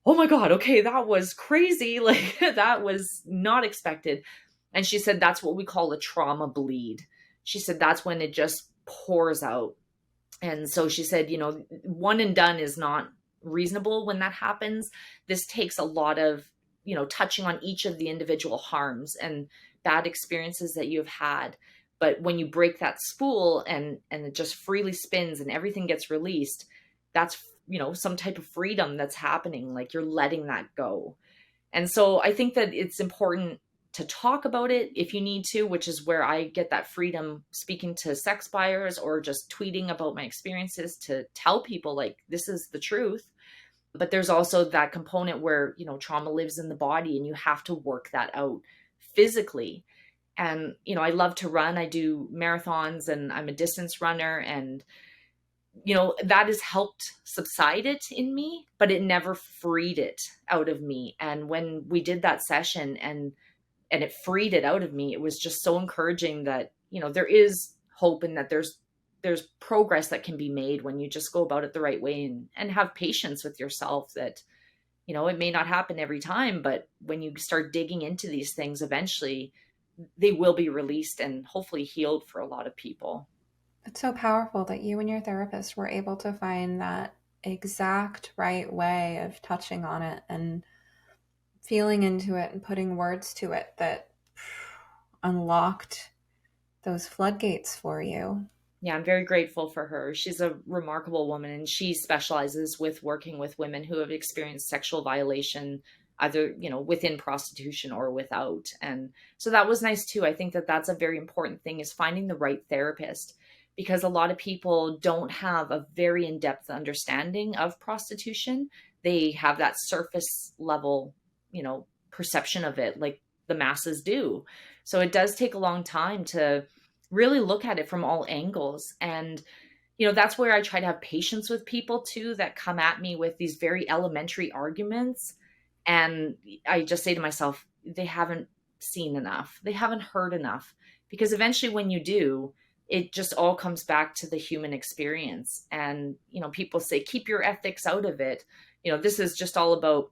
oh my God, okay, that was crazy. Like, that was not expected. And she said, that's what we call a trauma bleed. She said, that's when it just pours out. And so she said, one and done is not reasonable when that happens. This takes a lot of, touching on each of the individual harms and bad experiences that you've had. But when you break that spool and it just freely spins and everything gets released, that's, some type of freedom that's happening. Like, you're letting that go. And so I think that it's important to talk about it if you need to, which is where I get that freedom, speaking to sex buyers or just tweeting about my experiences, to tell people, like, this is the truth. But there's also that component where, trauma lives in the body, and you have to work that out physically. And, I love to run. I do marathons, and I'm a distance runner, and, that has helped subside it in me, but it never freed it out of me. And when we did that session and it freed it out of me, it was just so encouraging that, there is hope, and that there's progress that can be made when you just go about it the right way, and have patience with yourself, that, it may not happen every time, but when you start digging into these things, eventually they will be released and hopefully healed for a lot of people. It's so powerful that you and your therapist were able to find that exact right way of touching on it and feeling into it and putting words to it that unlocked those floodgates for you. Yeah, I'm very grateful for her. She's a remarkable woman, and she specializes with working with women who have experienced sexual violation, either, within prostitution or without. And so that was nice too. I think that that's a very important thing, is finding the right therapist, because a lot of people don't have a very in-depth understanding of prostitution. They have that surface level, perception of it, like the masses do. So it does take a long time to really look at it from all angles. And, that's where I try to have patience with people too that come at me with these very elementary arguments. And I just say to myself, they haven't seen enough, they haven't heard enough. Because eventually, when you do, it just all comes back to the human experience. And, people say, keep your ethics out of it. This is just all about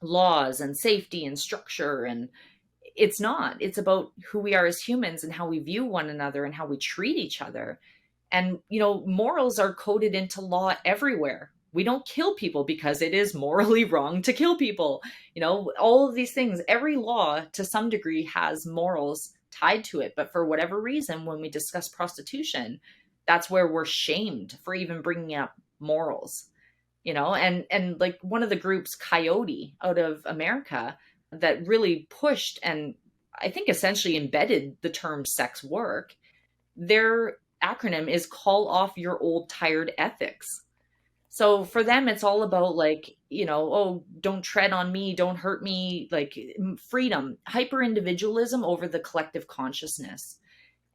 laws and safety and structure. And it's not. It's about who we are as humans and how we view one another and how we treat each other. And, morals are coded into law everywhere. We don't kill people because it is morally wrong to kill people. All of these things, every law to some degree has morals tied to it. But for whatever reason, when we discuss prostitution, that's where we're shamed for even bringing up morals. And like one of the groups, Coyote, out of America, that really pushed and I think essentially embedded the term sex work, their acronym is call off your old tired ethics. So for them, it's all about like, oh, don't tread on me, don't hurt me, like freedom, hyper individualism over the collective consciousness.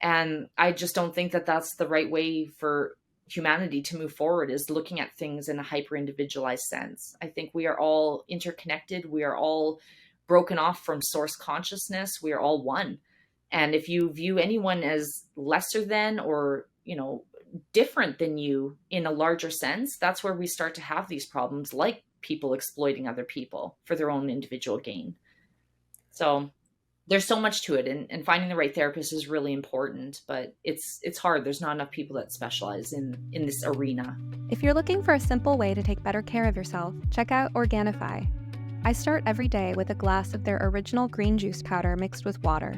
And I just don't think that that's the right way for humanity to move forward, is looking at things in a hyper individualized sense. I think we are all interconnected. We are all broken off from source consciousness. We are all one. And if you view anyone as lesser than or, different than you in a larger sense, that's where we start to have these problems, like people exploiting other people for their own individual gain. So there's so much to it, and finding the right therapist is really important, but it's hard. There's not enough people that specialize in this arena. If you're looking for a simple way to take better care of yourself, check out Organifi. I start every day with a glass of their original green juice powder mixed with water.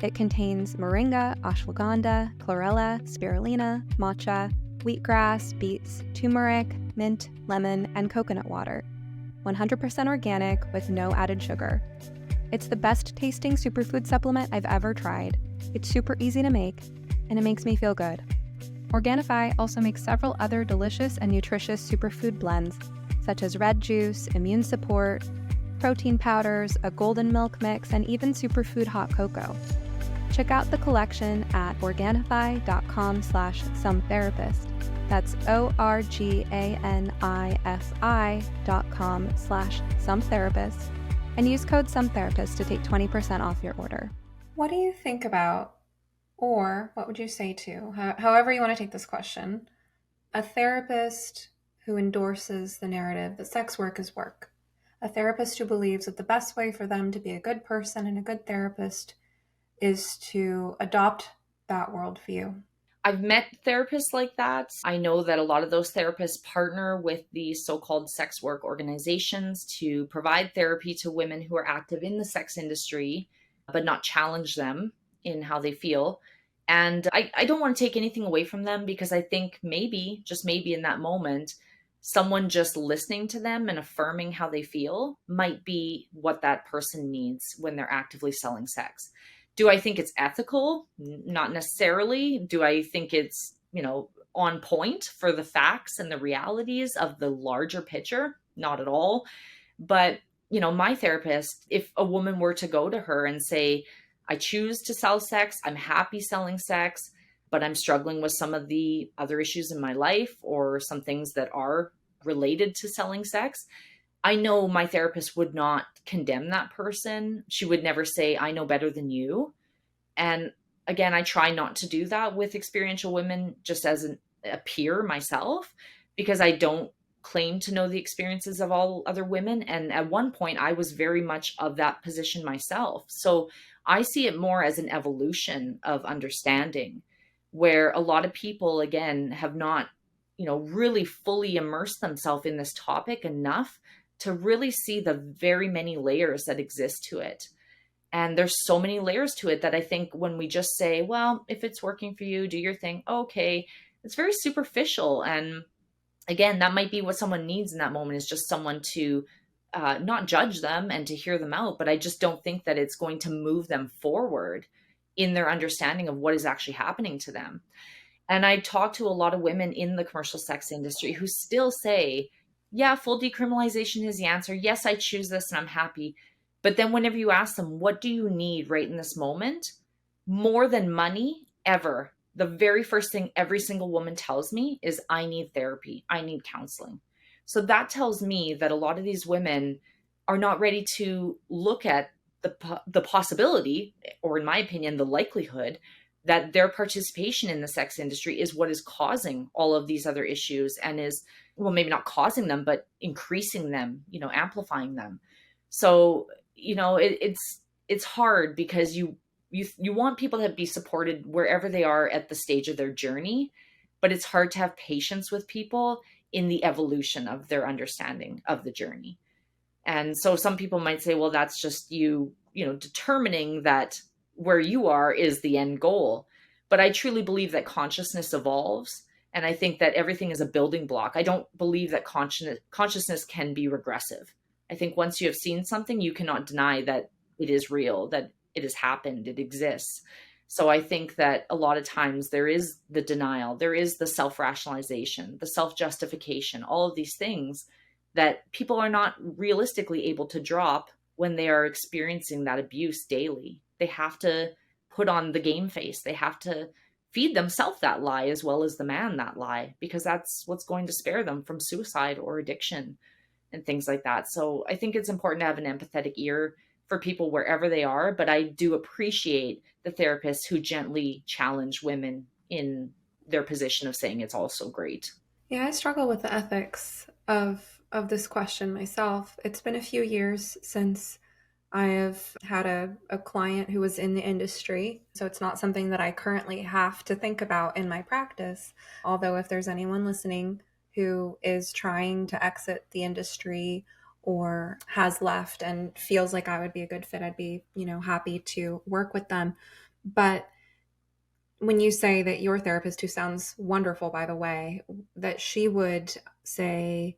It contains moringa, ashwagandha, chlorella, spirulina, matcha, wheatgrass, beets, turmeric, mint, lemon, and coconut water. 100% organic with no added sugar. It's the best tasting superfood supplement I've ever tried. It's super easy to make, and it makes me feel good. Organifi also makes several other delicious and nutritious superfood blends, such as red juice, immune support, protein powders, a golden milk mix, and even superfood hot cocoa. Check out the collection at Organifi.com/sometherapist. That's ORGANIFI.com/sometherapist. And use code SOMETHERAPIST to take 20% off your order. What do you think about, or what would you say to, however you want to take this question, a therapist who endorses the narrative that sex work is work? A therapist who believes that the best way for them to be a good person and a good therapist is to adopt that worldview. I've met therapists like that. I know that a lot of those therapists partner with the so-called sex work organizations to provide therapy to women who are active in the sex industry, but not challenge them in how they feel. And I don't want to take anything away from them, because I think maybe, just maybe in that moment, someone just listening to them and affirming how they feel might be what that person needs when they're actively selling sex. Do I think it's ethical? Not necessarily. Do I think it's, on point for the facts and the realities of the larger picture? Not at all. But, my therapist, if a woman were to go to her and say, I choose to sell sex, I'm happy selling sex, but I'm struggling with some of the other issues in my life or some things that are related to selling sex, I know my therapist would not condemn that person. She would never say, I know better than you. And again, I try not to do that with experiential women just as a peer myself, because I don't claim to know the experiences of all other women. And at one point, I was very much of that position myself. So I see it more as an evolution of understanding, where a lot of people, again, have not, really fully immersed themselves in this topic enough to really see the very many layers that exist to it. And there's so many layers to it that I think when we just say, well, if it's working for you, do your thing. Okay. It's very superficial. And again, that might be what someone needs in that moment, is just someone to not judge them and to hear them out. But I just don't think that it's going to move them forward in their understanding of what is actually happening to them. And I talk to a lot of women in the commercial sex industry who still say, yeah, full decriminalization is the answer. Yes, I choose this and I'm happy. But then whenever you ask them, what do you need right in this moment? More than money, ever, the very first thing every single woman tells me is, I need therapy, I need counseling. So that tells me that a lot of these women are not ready to look at the possibility, or in my opinion, the likelihood that their participation in the sex industry is what is causing all of these other issues, and is, well, maybe not causing them, but increasing them, amplifying them. So, it's hard because you want people to be supported wherever they are at the stage of their journey, but it's hard to have patience with people in the evolution of their understanding of the journey. And so some people might say, well, that's just determining that where you are is the end goal. But I truly believe that consciousness evolves. And I think that everything is a building block. I don't believe that consciousness can be regressive. I think once you have seen something, you cannot deny that it is real, that it has happened, it exists. So I think that a lot of times there is the denial, there is the self-rationalization, the self-justification, all of these things that people are not realistically able to drop when they are experiencing that abuse daily. They have to put on the game face. They have to feed themselves that lie as well as the man that lie, because that's what's going to spare them from suicide or addiction and things like that. So I think it's important to have an empathetic ear for people wherever they are, but I do appreciate the therapists who gently challenge women in their position of saying it's all so great. Yeah, I struggle with the ethics of this question myself. It's been a few years since I have had a client who was in the industry, so it's not something that I currently have to think about in my practice. Although if there's anyone listening who is trying to exit the industry or has left and feels like I would be a good fit, I'd be, happy to work with them. But when you say that your therapist, who sounds wonderful, by the way, that she would say,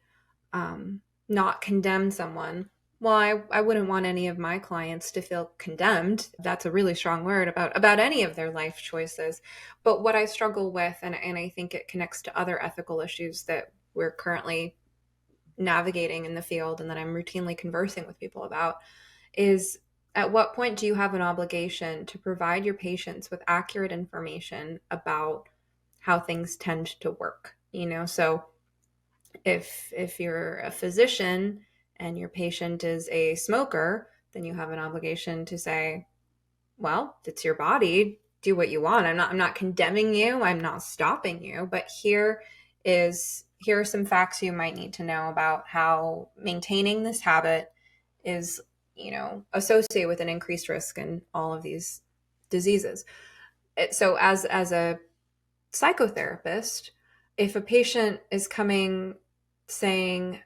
not condemn someone. Well, I wouldn't want any of my clients to feel condemned. That's a really strong word about any of their life choices. But what I struggle with, and I think it connects to other ethical issues that we're currently navigating in the field and that I'm routinely conversing with people about, is at what point do you have an obligation to provide your patients with accurate information about how things tend to work? So if you're a physician and your patient is a smoker, then you have an obligation to say, well, it's your body, do what you want. I'm not condemning you, I'm not stopping you, but here are some facts you might need to know about how maintaining this habit is, associated with an increased risk in all of these diseases. So as a psychotherapist, if a patient is coming saying,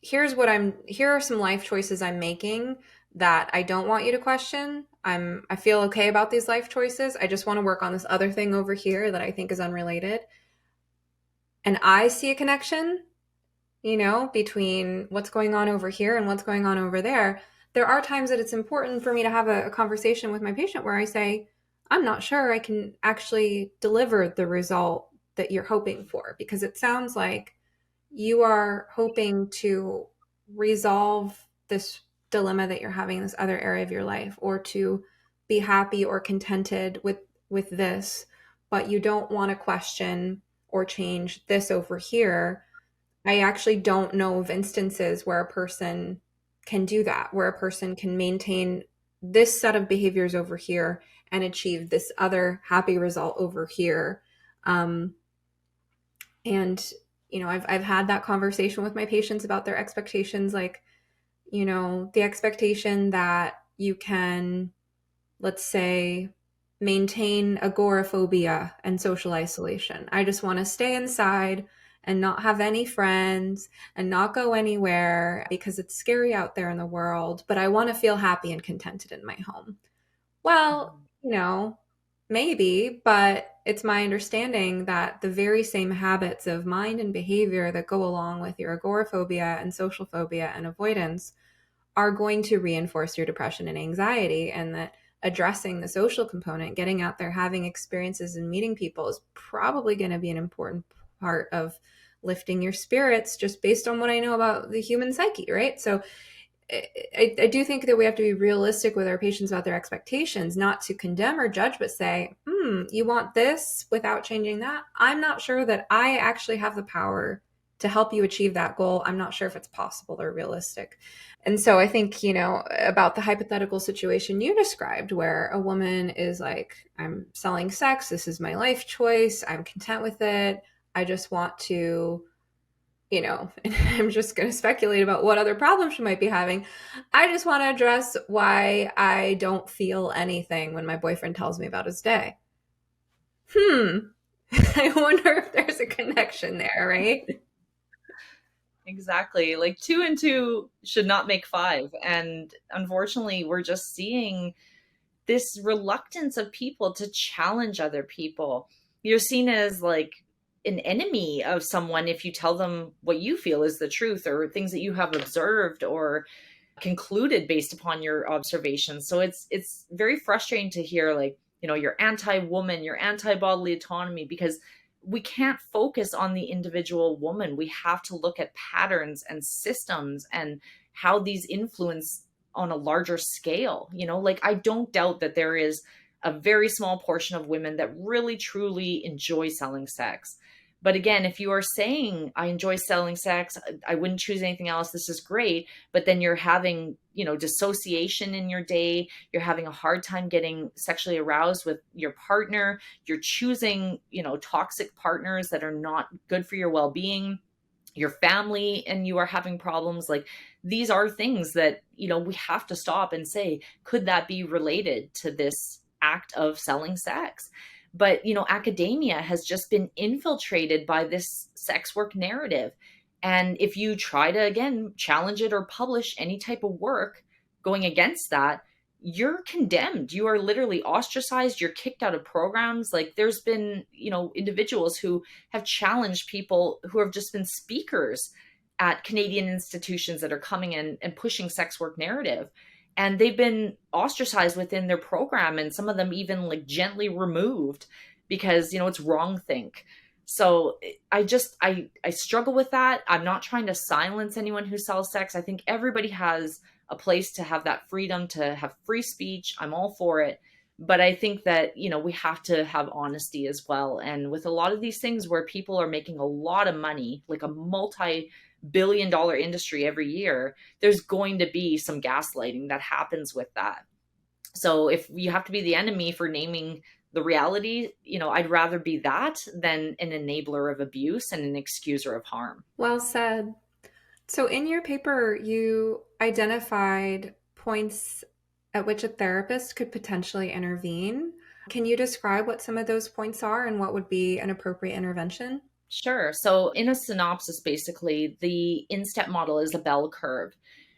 here are some life choices I'm making that I don't want you to question. I feel okay about these life choices. I just want to work on this other thing over here that I think is unrelated. And I see a connection, between what's going on over here and what's going on over there. There are times that it's important for me to have a conversation with my patient where I say, I'm not sure I can actually deliver the result that you're hoping for, because it sounds like you are hoping to resolve this dilemma that you're having in this other area of your life, or to be happy or contented with this, but you don't want to question or change this over here. I actually don't know of instances where a person can do that, where a person can maintain this set of behaviors over here and achieve this other happy result over here. And I've had that conversation with my patients about their expectations, like, the expectation that you can, let's say, maintain agoraphobia and social isolation. I just want to stay inside and not have any friends and not go anywhere because it's scary out there in the world, but I want to feel happy and contented in my home. Well, maybe, but it's my understanding that the very same habits of mind and behavior that go along with your agoraphobia and social phobia and avoidance are going to reinforce your depression and anxiety, and that addressing the social component, getting out there, having experiences and meeting people, is probably going to be an important part of lifting your spirits, just based on what I know about the human psyche, right? So I do think that we have to be realistic with our patients about their expectations, not to condemn or judge, but say, you want this without changing that. I'm not sure that I actually have the power to help you achieve that goal. I'm not sure if it's possible or realistic. And so I think, about the hypothetical situation you described where a woman is like, I'm selling sex. This is my life choice. I'm content with it. I just want to, and I'm just going to speculate about what other problems she might be having. I just want to address why I don't feel anything when my boyfriend tells me about his day. I wonder if there's a connection there, right? Exactly. Like two and two should not make five. And unfortunately, we're just seeing this reluctance of people to challenge other people. You're seen as like an enemy of someone if you tell them what you feel is the truth or things that you have observed or concluded based upon your observations. So it's very frustrating to hear like, you're anti-woman, you're anti-bodily autonomy, because we can't focus on the individual woman. We have to look at patterns and systems and how these influence on a larger scale. Like I don't doubt that there is a very small portion of women that really truly enjoy selling sex. But again, if you are saying, I enjoy selling sex, I wouldn't choose anything else, this is great, but then you're having, dissociation in your day, you're having a hard time getting sexually aroused with your partner, you're choosing, toxic partners that are not good for your well-being, your family, and you are having problems, like these are things that, we have to stop and say, could that be related to this act of selling sex? But, academia has just been infiltrated by this sex work narrative. And if you try to, again, challenge it or publish any type of work going against that, you're condemned. You are literally ostracized. You're kicked out of programs. Like there's been, individuals who have challenged people who have just been speakers at Canadian institutions that are coming in and pushing sex work narrative. And they've been ostracized within their program, and some of them even like gently removed because, it's wrong think. So I struggle with that. I'm not trying to silence anyone who sells sex. I think everybody has a place to have that freedom, to have free speech. I'm all for it. But I think that, we have to have honesty as well. And with a lot of these things where people are making a lot of money, like a multi-billion-dollar industry every year, there's going to be some gaslighting that happens with that. So if you have to be the enemy for naming the reality, I'd rather be that than an enabler of abuse and an excuser of harm. Well said. So in your paper, you identified points at which a therapist could potentially intervene. Can you describe what some of those points are and what would be an appropriate intervention? Sure. So in a synopsis, basically, the in-step model is a bell curve.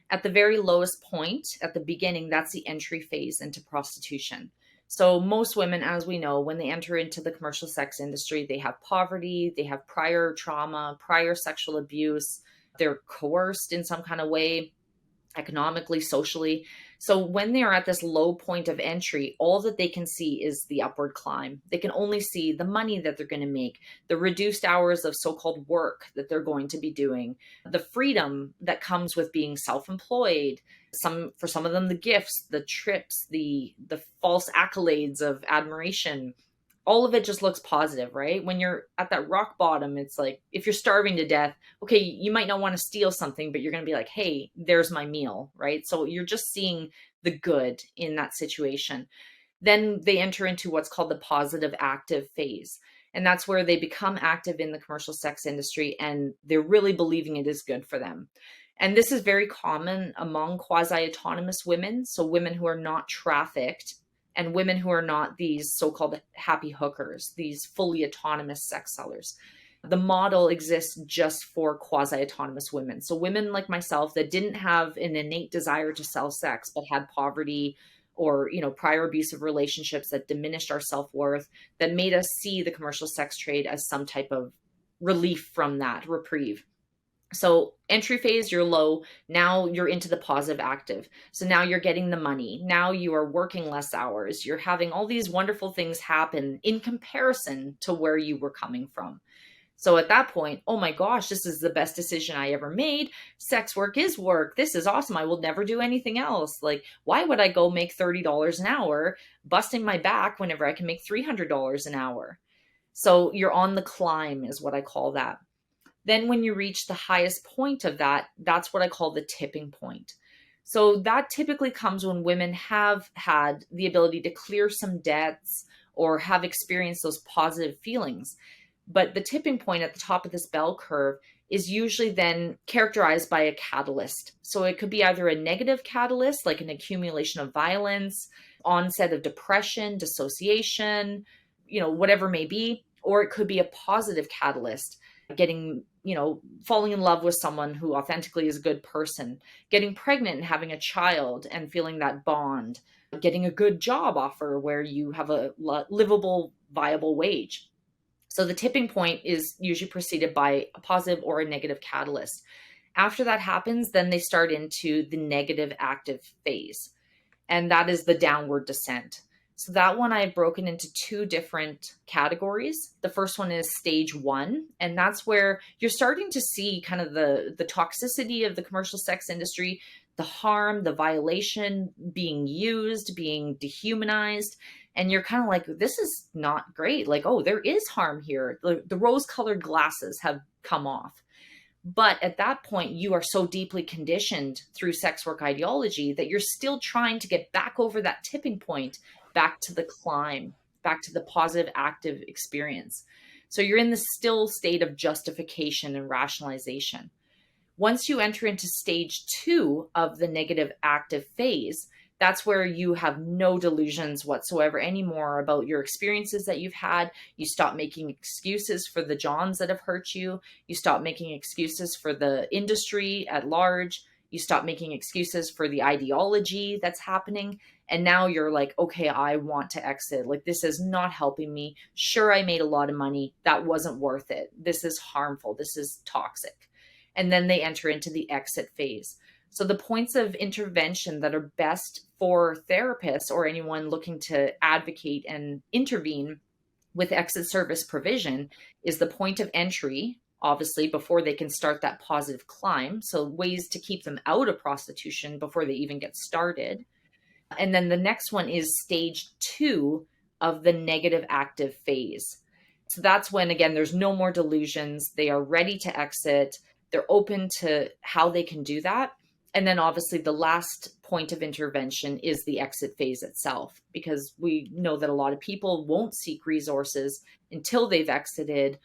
At the very lowest point, at the beginning, that's the entry phase into prostitution. So most women, as we know, when they enter into the commercial sex industry, they have poverty, they have prior trauma, prior sexual abuse, they're coerced in some kind of way, economically, socially. So when they are at this low point of entry, all that they can see is the upward climb. They can only see the money that they're going to make, the reduced hours of so-called work that they're going to be doing, the freedom that comes with being self-employed, for some of them, the gifts, the trips, the false accolades of admiration. All of it just looks positive, right? When you're at that rock bottom, it's like, if you're starving to death, okay, you might not want to steal something, but you're going to be like, hey, there's my meal, right? So you're just seeing the good in that situation. Then they enter into what's called the positive active phase. And that's where they become active in the commercial sex industry and they're really believing it is good for them. And this is very common among quasi-autonomous women. So women who are not trafficked and women who are not these so-called happy hookers, these fully autonomous sex sellers. The model exists just for quasi-autonomous women. So women like myself that didn't have an innate desire to sell sex, but had poverty or, prior abusive relationships that diminished our self-worth, that made us see the commercial sex trade as some type of relief from that, reprieve. So entry phase, you're low. Now you're into the positive active. So now you're getting the money. Now you are working less hours. You're having all these wonderful things happen in comparison to where you were coming from. So at that point, oh my gosh, this is the best decision I ever made. Sex work is work. This is awesome. I will never do anything else. Like, why would I go make $30 an hour busting my back whenever I can make $300 an hour? So you're on the climb, is what I call that. Then when you reach the highest point of that, that's what I call the tipping point. So that typically comes when women have had the ability to clear some debts or have experienced those positive feelings. But the tipping point at the top of this bell curve is usually then characterized by a catalyst. So it could be either a negative catalyst, like an accumulation of violence, onset of depression, dissociation, whatever may be, or it could be a positive catalyst, getting, falling in love with someone who authentically is a good person, getting pregnant and having a child and feeling that bond, getting a good job offer where you have a livable, viable wage. So the tipping point is usually preceded by a positive or a negative catalyst. After that happens, then they start into the negative active phase, and that is the downward descent. So that one I've broken into two different categories. The first one is stage one, and that's where you're starting to see kind of the toxicity of the commercial sex industry, the harm, the violation, being used, being dehumanized. And you're kind of like, this is not great. Like, oh, there is harm here. The rose-colored glasses have come off. But at that point, you are so deeply conditioned through sex work ideology that you're still trying to get back over that tipping point, back to the climb, back to the positive active experience. So you're in the still state of justification and rationalization. Once you enter into stage two of the negative active phase, that's where you have no delusions whatsoever anymore about your experiences that you've had. You stop making excuses for the Johns that have hurt you. You stop making excuses for the industry at large. You stop making excuses for the ideology that's happening. And now you're like, okay, I want to exit. Like, this is not helping me. Sure, I made a lot of money. That wasn't worth it. This is harmful. This is toxic. And then they enter into the exit phase. So the points of intervention that are best for therapists or anyone looking to advocate and intervene with exit service provision is the point of entry, obviously, before they can start that positive climb. So ways to keep them out of prostitution before they even get started. And then the next one is stage two of the negative active phase. So that's when, again, there's no more delusions. They are ready to exit. They're open to how they can do that. And then obviously the last point of intervention is the exit phase itself, because we know that a lot of people won't seek resources until they've exited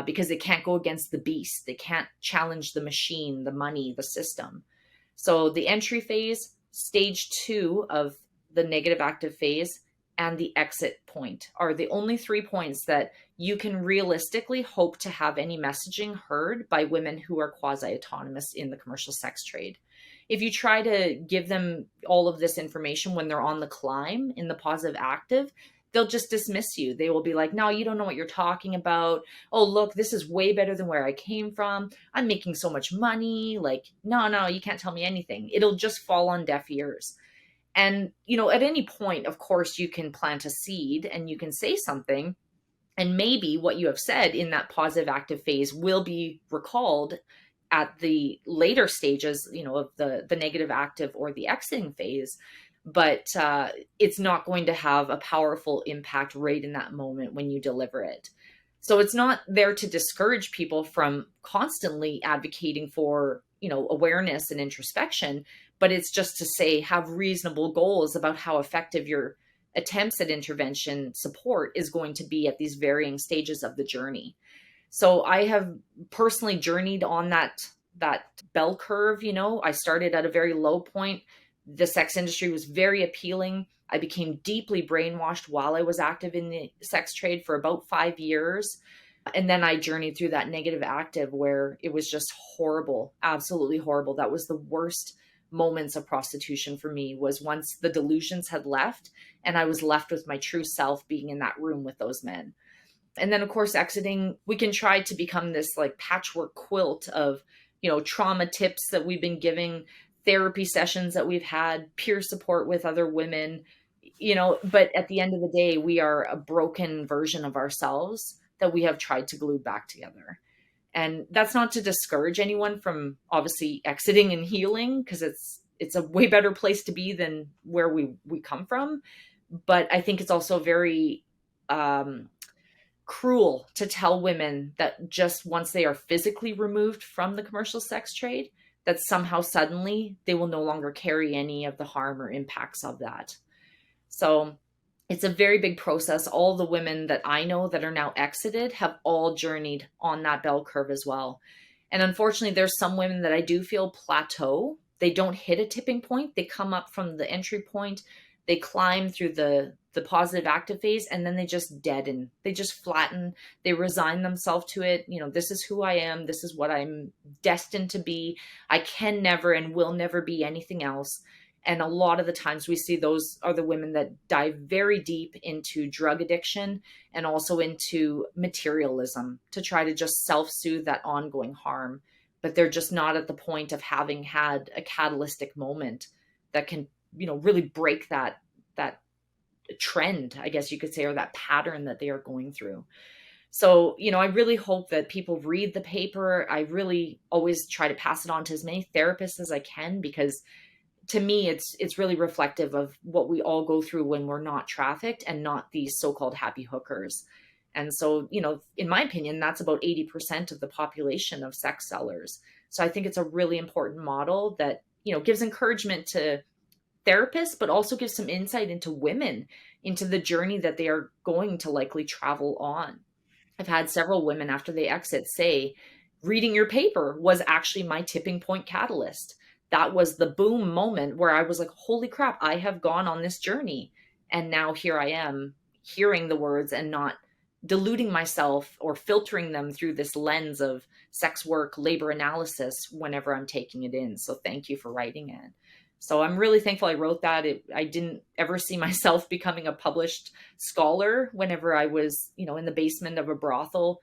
because they can't go against the beast. They can't challenge the machine, the money, the system. So the entry phase, stage two of the negative active phase, and the exit point are the only 3 points that you can realistically hope to have any messaging heard by women who are quasi-autonomous in the commercial sex trade. If you try to give them all of this information when they're on the climb in the positive active, they'll just dismiss you. They will be like, no, you don't know what you're talking about. Oh, look, this is way better than where I came from. I'm making so much money. Like, no, you can't tell me anything. It'll just fall on deaf ears. And, at any point, of course, you can plant a seed and you can say something. And maybe what you have said in that positive active phase will be recalled at the later stages, of the negative active or the exiting phase. But it's not going to have a powerful impact right in that moment when you deliver it. So it's not there to discourage people from constantly advocating for, awareness and introspection, but it's just to say, have reasonable goals about how effective your attempts at intervention support is going to be at these varying stages of the journey. So I have personally journeyed on that bell curve. I started at a very low point. The sex industry was very appealing. I became deeply brainwashed while I was active in the sex trade for about 5 years. And then I journeyed through that negative active where it was just horrible, absolutely horrible. That was the worst moments of prostitution for me, was once the delusions had left and I was left with my true self being in that room with those men. And then, of course, exiting, we can try to become this like patchwork quilt of, trauma tips that we've been giving, therapy sessions that we've had, peer support with other women, but at the end of the day, we are a broken version of ourselves that we have tried to glue back together. And that's not to discourage anyone from obviously exiting and healing, because it's a way better place to be than where we come from. But I think it's also very cruel to tell women that just once they are physically removed from the commercial sex trade, that somehow suddenly they will no longer carry any of the harm or impacts of that. So it's a very big process. All the women that I know that are now exited have all journeyed on that bell curve as well. And unfortunately, there's some women that I do feel plateau. They don't hit a tipping point. They come up from the entry point, they climb through the positive active phase, and then they just deaden. They just flatten. They resign themselves to it. You know, this is who I am. This is what I'm destined to be. I can never and will never be anything else. And a lot of the times we see those are the women that dive very deep into drug addiction and also into materialism to try to just self-soothe that ongoing harm. But they're just not at the point of having had a catalytic moment that can, you know, really break that trend, I guess you could say, or that pattern that they are going through. So, you know, I really hope that people read the paper. I really always try to pass it on to as many therapists as I can, because to me, it's really reflective of what we all go through when we're not trafficked and not these so-called happy hookers. And so, you know, in my opinion, that's about 80% of the population of sex sellers. So I think it's a really important model that, you know, gives encouragement to therapists, but also gives some insight into women, into the journey that they are going to likely travel on. I've had several women after they exit say, reading your paper was actually my tipping point catalyst. That was the boom moment where I was like, holy crap, I have gone on this journey. And now here I am hearing the words and not diluting myself or filtering them through this lens of sex work, labor analysis whenever I'm taking it in. So thank you for writing it. So I'm really thankful I wrote that. I didn't ever see myself becoming a published scholar whenever I was, you know, in the basement of a brothel,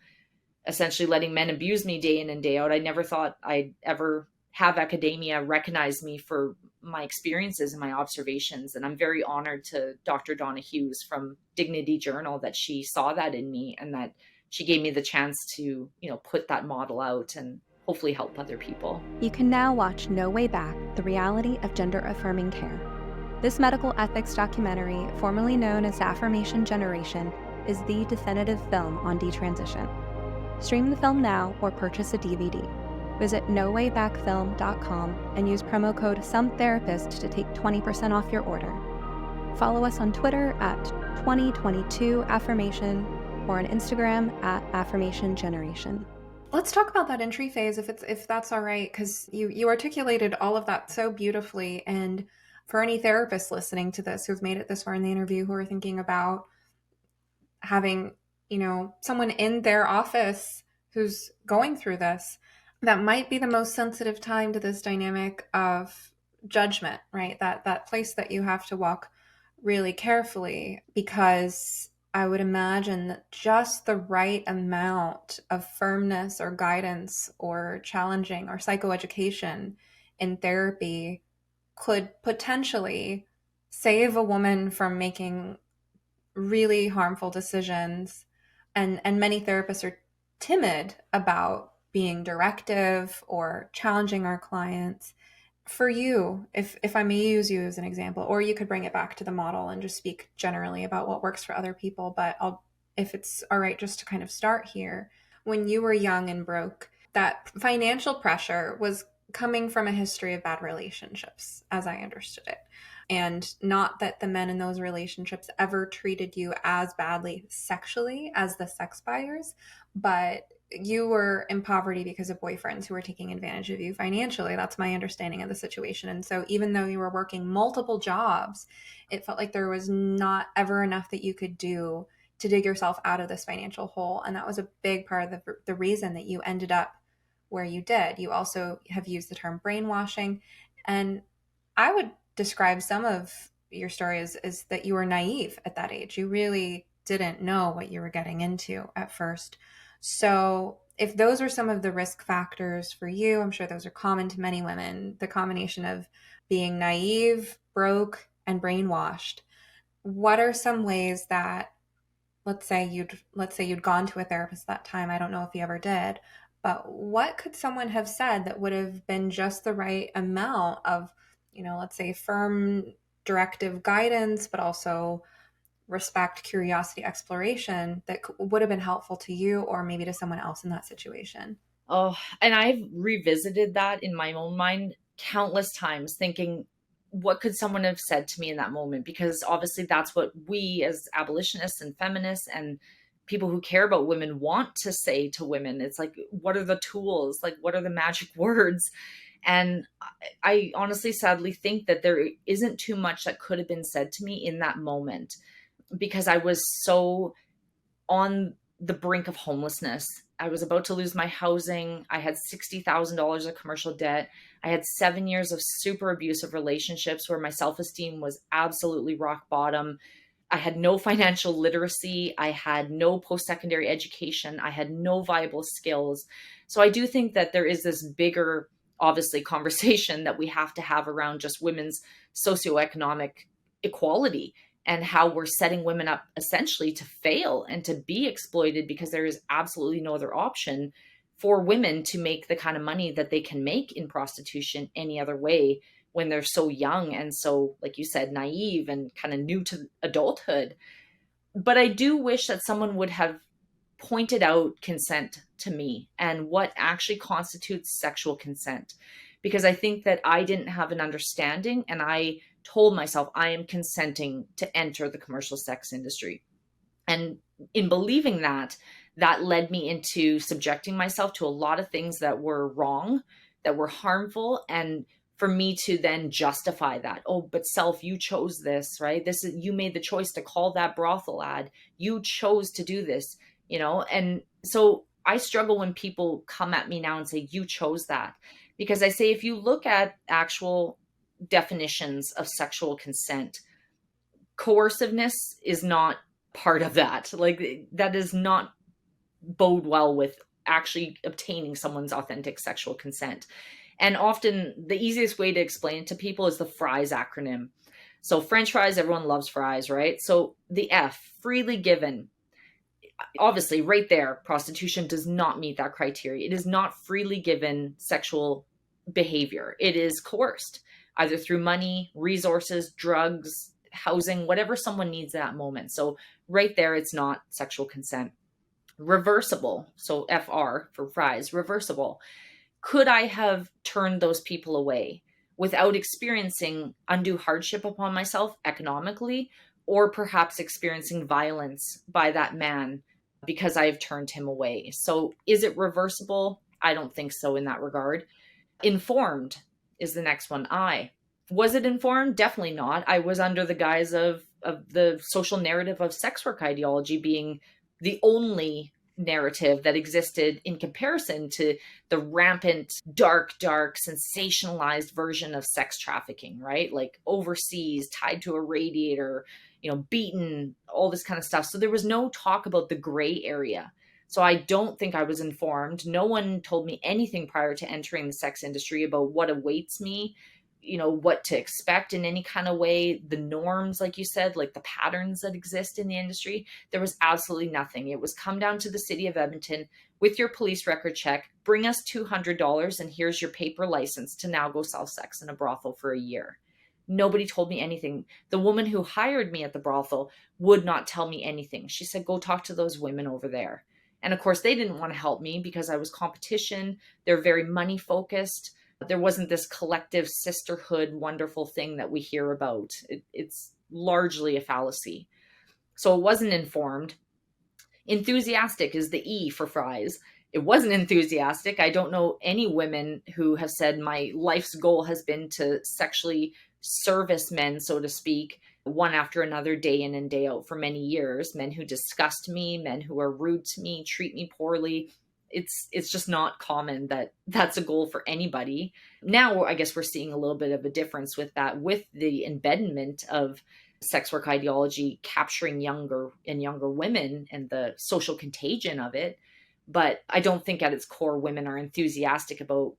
essentially letting men abuse me day in and day out. I never thought I'd ever have academia recognize me for my experiences and my observations. And I'm very honored to Dr. Donna Hughes from Dignity Journal that she saw that in me and that she gave me the chance to, you know, put that model out and hopefully help other people. You can now watch No Way Back, The Reality of Gender-Affirming Care. This medical ethics documentary, formerly known as Affirmation Generation, is the definitive film on detransition. Stream the film now or purchase a DVD. Visit nowaybackfilm.com and use promo code SOMETHERAPIST to take 20% off your order. Follow us on Twitter at 2022affirmation or on Instagram at Affirmation Generation. Let's talk about that entry phase, if that's all right, because you articulated all of that so beautifully. And for any therapists listening to this who've made it this far in the interview, who are thinking about having, you know, someone in their office who's going through this, that might be the most sensitive time to this dynamic of judgment, right? That place that you have to walk really carefully, because I would imagine that just the right amount of firmness or guidance or challenging or psychoeducation in therapy could potentially save a woman from making really harmful decisions. And many therapists are timid about being directive or challenging our clients. For you, if I may use you as an example, or you could bring it back to the model and just speak generally about what works for other people, but if it's all right, just to kind of start here. When you were young and broke, that financial pressure was coming from a history of bad relationships, as I understood it. And not that the men in those relationships ever treated you as badly sexually as the sex buyers, but you were in poverty because of boyfriends who were taking advantage of you financially. That's my understanding of the situation. And so even though you were working multiple jobs, it felt like there was not ever enough that you could do to dig yourself out of this financial hole. And that was a big part of the reason that you ended up where you did. You also have used the term brainwashing. And I would describe some of your story as that you were naive at that age. You really didn't know what you were getting into at first. So if those are some of the risk factors for you, I'm sure those are common to many women, the combination of being naive, broke, and brainwashed. What are some ways that let's say you'd gone to a therapist that time. I don't know if you ever did, but what could someone have said that would have been just the right amount of, let's say firm directive guidance, but also respect, curiosity, exploration that would have been helpful to you or maybe to someone else in that situation? Oh, and I've revisited that in my own mind countless times, thinking, what could someone have said to me in that moment? Because obviously, that's what we as abolitionists and feminists and people who care about women want to say to women. It's like, what are the tools? Like, what are the magic words? And I honestly, sadly think that there isn't too much that could have been said to me in that moment because I was so on the brink of homelessness. I was about to lose my housing. I had $60,000 of commercial debt. I had 7 years of super abusive relationships where my self esteem was absolutely rock bottom. I had no financial literacy. I had no post secondary education. I had no viable skills. So I do think that there is this bigger, obviously, conversation that we have to have around just women's socioeconomic equality and how we're setting women up essentially to fail and to be exploited because there is absolutely no other option for women to make the kind of money that they can make in prostitution any other way when they're so young and so, like you said, naive and kind of new to adulthood. But I do wish that someone would have pointed out consent to me and what actually constitutes sexual consent. Because I think that I didn't have an understanding and I told myself I am consenting to enter the commercial sex industry. And in believing that, that led me into subjecting myself to a lot of things that were wrong, that were harmful. And for me to then justify that, oh, but self, you chose this, right? This is, you made the choice to call that brothel ad. You chose to do this, And so I struggle when people come at me now and say, you chose that. Because I say, if you look at actual definitions of sexual consent, coerciveness is not part of that. Like, that does not bode well with actually obtaining someone's authentic sexual consent. And often the easiest way to explain it to people is the fries acronym. So French fries, everyone loves fries, right? So the F, freely given. Obviously, right there, prostitution does not meet that criteria. It is not freely given sexual behavior. It is coerced, either through money, resources, drugs, housing, whatever someone needs at that moment. So right there, it's not sexual consent. Reversible, so FR for fries, reversible. Could I have turned those people away without experiencing undue hardship upon myself economically, or perhaps experiencing violence by that man because I have turned him away? So is it reversible? I don't think so in that regard. Informed is the next one. Was it informed? Definitely not. I was under the guise of the social narrative of sex work ideology being the only narrative that existed in comparison to the rampant, dark, sensationalized version of sex trafficking, right? Like overseas, tied to a radiator, beaten, all this kind of stuff. So there was no talk about the gray area. So I don't think I was informed. No one told me anything prior to entering the sex industry about what awaits me, what to expect in any kind of way, the norms, like you said, like the patterns that exist in the industry. There was absolutely nothing. It was come down to the city of Edmonton with your police record check, bring us $200, and here's your paper license to now go sell sex in a brothel for a year. Nobody told me anything. The woman who hired me at the brothel would not tell me anything. She said, go talk to those women over there. And of course, they didn't want to help me because I was competition. They're very money focused. There wasn't this collective sisterhood, wonderful thing that we hear about. It's largely a fallacy. So it wasn't informed. Enthusiastic is the E for fries. It wasn't enthusiastic. I don't know any women who have said my life's goal has been to sexually service men, so to speak, one after another, day in and day out for many years. Men who disgust me, men who are rude to me, treat me poorly. It's just not common that that's a goal for anybody. Now, I guess we're seeing a little bit of a difference with that, with the embedment of sex work ideology capturing younger and younger women and the social contagion of it. But I don't think at its core, women are enthusiastic about,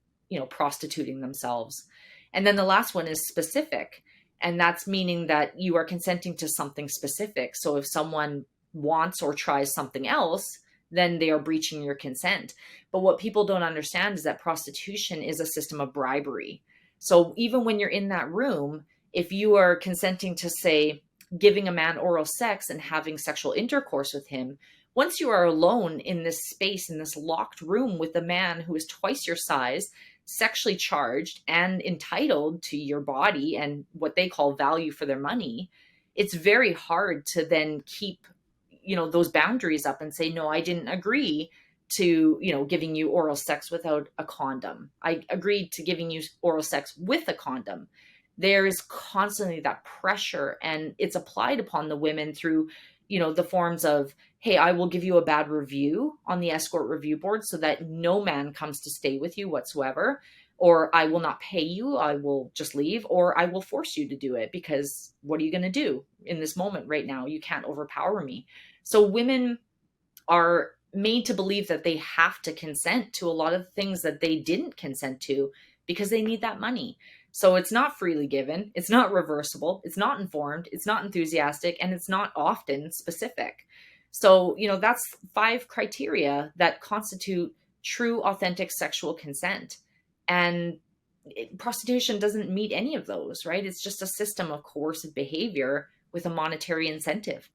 prostituting themselves. And then the last one is specific. And that's meaning that you are consenting to something specific. So if someone wants or tries something else, then they are breaching your consent. But what people don't understand is that prostitution is a system of bribery. So even when you're in that room, if you are consenting to, say, giving a man oral sex and having sexual intercourse with him, once you are alone in this space, in this locked room with a man who is twice your size, sexually charged and entitled to your body and what they call value for their money, it's very hard to then keep, those boundaries up and say, no, I didn't agree to, giving you oral sex without a condom. I agreed to giving you oral sex with a condom. There is constantly that pressure, and it's applied upon the women through, the forms of, hey, I will give you a bad review on the escort review board so that no man comes to stay with you whatsoever, or I will not pay you, I will just leave, or I will force you to do it, because what are you going to do in this moment right now? You can't overpower me. So women are made to believe that they have to consent to a lot of things that they didn't consent to because they need that money. So it's not freely given, it's not reversible, it's not informed, it's not enthusiastic, and it's not often specific. So, that's 5 criteria that constitute true, authentic sexual consent. And prostitution doesn't meet any of those, right? It's just a system of coercive behavior with a monetary incentive.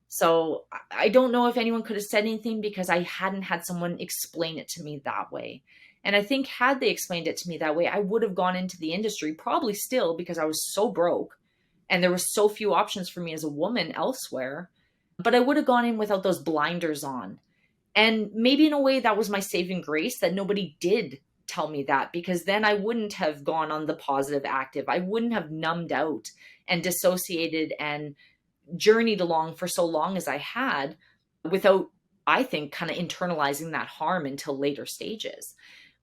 So I don't know if anyone could have said anything because I hadn't had someone explain it to me that way. And I think had they explained it to me that way, I would have gone into the industry, probably still, because I was so broke and there were so few options for me as a woman elsewhere. But I would have gone in without those blinders on. And maybe in a way that was my saving grace, that nobody did tell me that, because then I wouldn't have gone on the positive active. I wouldn't have numbed out and dissociated and journeyed along for so long as I had without, I think, kind of internalizing that harm until later stages.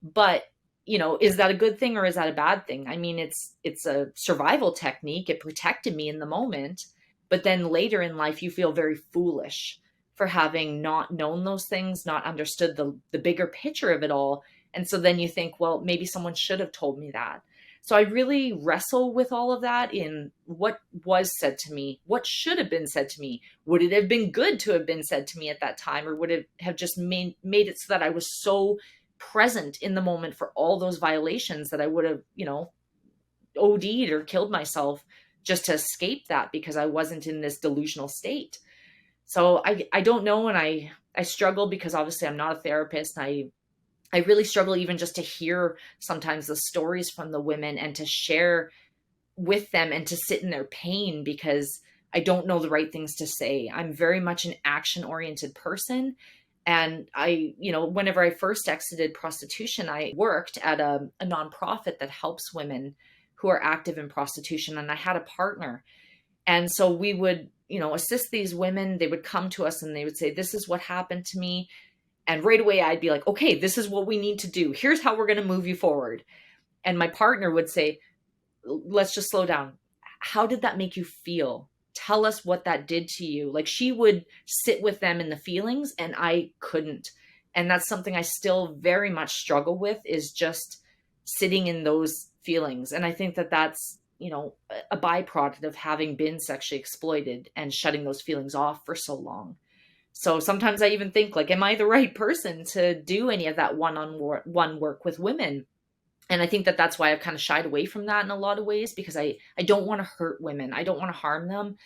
But, is that a good thing or is that a bad thing? I mean, it's a survival technique. It protected me in the moment, but then later in life, you feel very foolish for having not known those things, not understood the bigger picture of it all. And so then you think, well, maybe someone should have told me that. So I really wrestle with all of that in what was said to me, what should have been said to me. Would it have been good to have been said to me at that time, or would it have just made it so that I was so present in the moment for all those violations that I would have, OD'd or killed myself just to escape that because I wasn't in this delusional state. So I don't know. And I struggle because obviously I'm not a therapist. I really struggle even just to hear sometimes the stories from the women and to share with them and to sit in their pain, because I don't know the right things to say. I'm very much an action-oriented person. And whenever I first exited prostitution, I worked at a nonprofit that helps women who are active in prostitution. And I had a partner. And so we would, assist these women. They would come to us and they would say, this is what happened to me. And right away, I'd be like, okay, this is what we need to do. Here's how we're going to move you forward. And my partner would say, let's just slow down. How did that make you feel? Tell us what that did to you. Like, she would sit with them in the feelings and I couldn't. And that's something I still very much struggle with, is just sitting in those feelings. And I think that that's, a byproduct of having been sexually exploited and shutting those feelings off for so long. So sometimes I even think, like, am I the right person to do any of that one-on-one work with women? And I think that that's why I've kind of shied away from that in a lot of ways, because I don't want to hurt women. I don't want to harm them.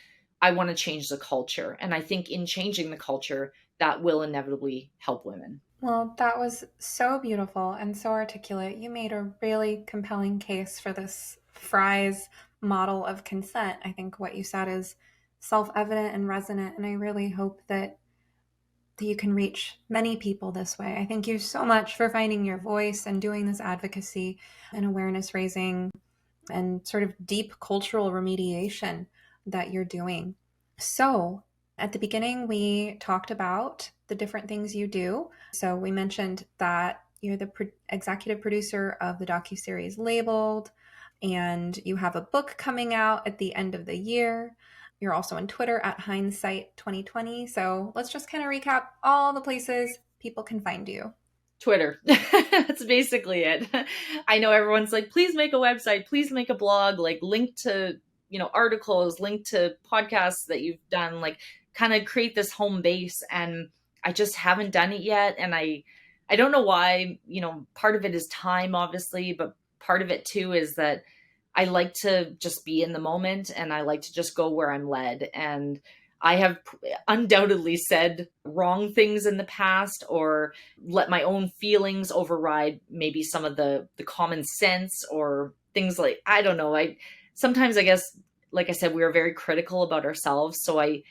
I want to change the culture. And I think in changing the culture, that will inevitably help women. Well, that was so beautiful and so articulate. You made a really compelling case for this Fry's model of consent. I think what you said is self-evident and resonant, and I really hope that you can reach many people this way. I thank you so much for finding your voice and doing this advocacy and awareness raising and sort of deep cultural remediation that you're doing. So at the beginning, we talked about the different things you do. So we mentioned that you're the executive producer of the docuseries Labeled, and you have a book coming out at the end of the year. You're also on Twitter at Hindsight 2020. So let's just kind of recap all the places people can find you. Twitter. That's basically it. I know everyone's like, please make a website, please make a blog, like link to, articles, link to podcasts that you've done. Like, kind of create this home base, and I just haven't done it yet. And I don't know why. Part of it is time, obviously, but part of it too is that I like to just be in the moment, and I like to just go where I'm led. And I have undoubtedly said wrong things in the past, or let my own feelings override maybe some of the common sense, or things like, I don't know. Sometimes, I guess, like I said, we are very critical about ourselves. So I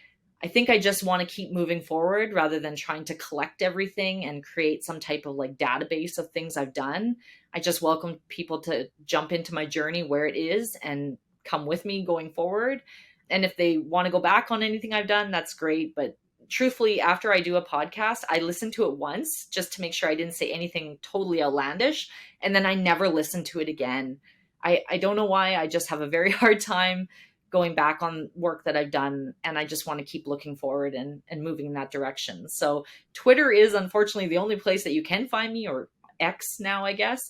think I just want to keep moving forward rather than trying to collect everything and create some type of like database of things I've done. I just welcome people to jump into my journey where it is and come with me going forward. And if they want to go back on anything I've done, that's great. But truthfully, after I do a podcast, I listen to it once just to make sure I didn't say anything totally outlandish. And then I never listen to it again. I don't know why. I just have a very hard time going back on work that I've done. And I just want to keep looking forward and moving in that direction. So Twitter is unfortunately the only place that you can find me, or X now, I guess.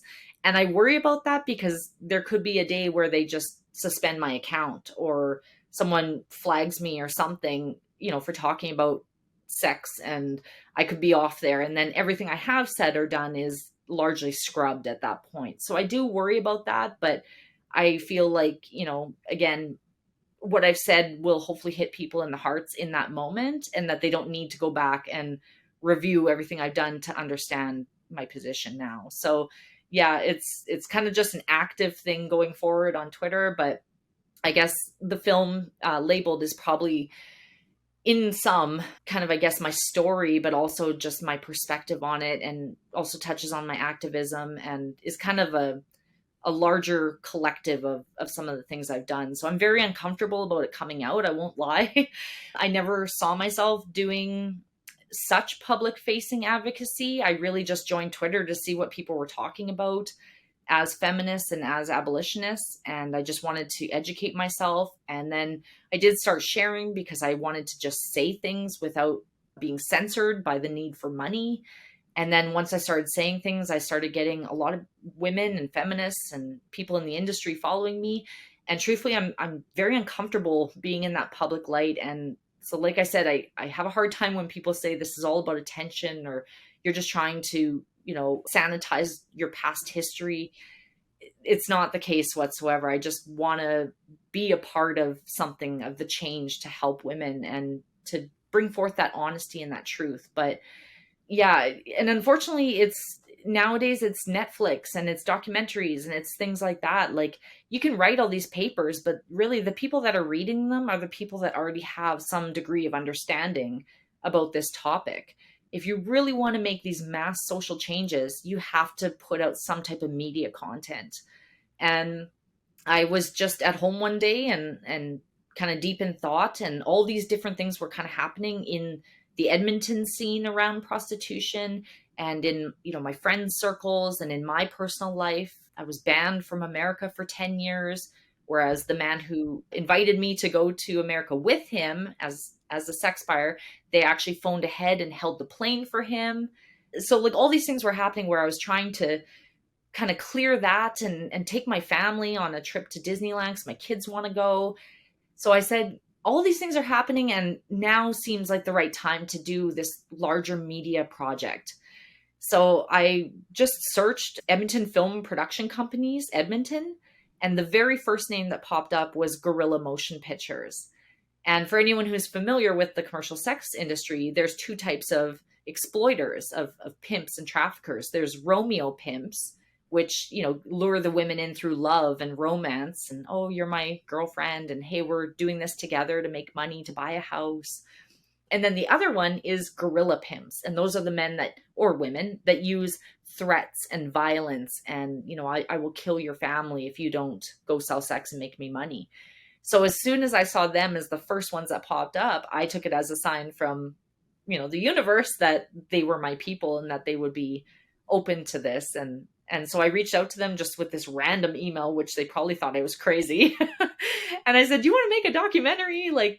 And I worry about that because there could be a day where they just suspend my account, or someone flags me or something, for talking about sex, and I could be off there. And then everything I have said or done is largely scrubbed at that point. So I do worry about that, but I feel like, again, what I've said will hopefully hit people in the hearts in that moment, and that they don't need to go back and review everything I've done to understand my position now. So yeah, it's kind of just an active thing going forward on Twitter, but I guess the film labeled is probably in some kind of, I guess, my story, but also just my perspective on it, and also touches on my activism, and is kind of a larger collective of some of the things I've done. So I'm very uncomfortable about it coming out. I won't lie. I never saw myself doing such public facing advocacy. I really just joined Twitter to see what people were talking about as feminists and as abolitionists. And I just wanted to educate myself. And then I did start sharing because I wanted to just say things without being censored by the need for money. And then once I started saying things, I started getting a lot of women and feminists and people in the industry following me. And truthfully, I'm very uncomfortable being in that public light. And so, like I said, I have a hard time when people say this is all about attention, or you're just trying to, sanitize your past history. It's not the case whatsoever. I just want to be a part of something, of the change, to help women and to bring forth that honesty and that truth. But yeah, and unfortunately, nowadays it's Netflix and it's documentaries and it's things like that. Like, you can write all these papers, but really the people that are reading them are the people that already have some degree of understanding about this topic. If you really want to make these mass social changes, you have to put out some type of media content. And I was just at home one day and kind of deep in thought, and all these different things were kind of happening in the Edmonton scene around prostitution, and in, my friends' circles, and in my personal life. I was banned from America for 10 years, whereas the man who invited me to go to America with him as a sex buyer, they actually phoned ahead and held the plane for him. So like, all these things were happening where I was trying to kind of clear that and take my family on a trip to Disneyland because my kids want to go. So I said, all these things are happening, and now seems like the right time to do this larger media project. So I just searched Edmonton film production companies, Edmonton, and the very first name that popped up was Gorilla Motion Pictures. And for anyone who's familiar with the commercial sex industry, there's two types of exploiters, of pimps and traffickers. There's Romeo pimps, which, lure the women in through love and romance, and, oh, you're my girlfriend, and hey, we're doing this together to make money to buy a house. And then the other one is guerrilla pimps. And those are the men or women that use threats and violence. And, I will kill your family if you don't go sell sex and make me money. So as soon as I saw them as the first ones that popped up, I took it as a sign from, the universe that they were my people and that they would be open to this. And so I reached out to them just with this random email, which they probably thought I was crazy. And I said, do you want to make a documentary? Like,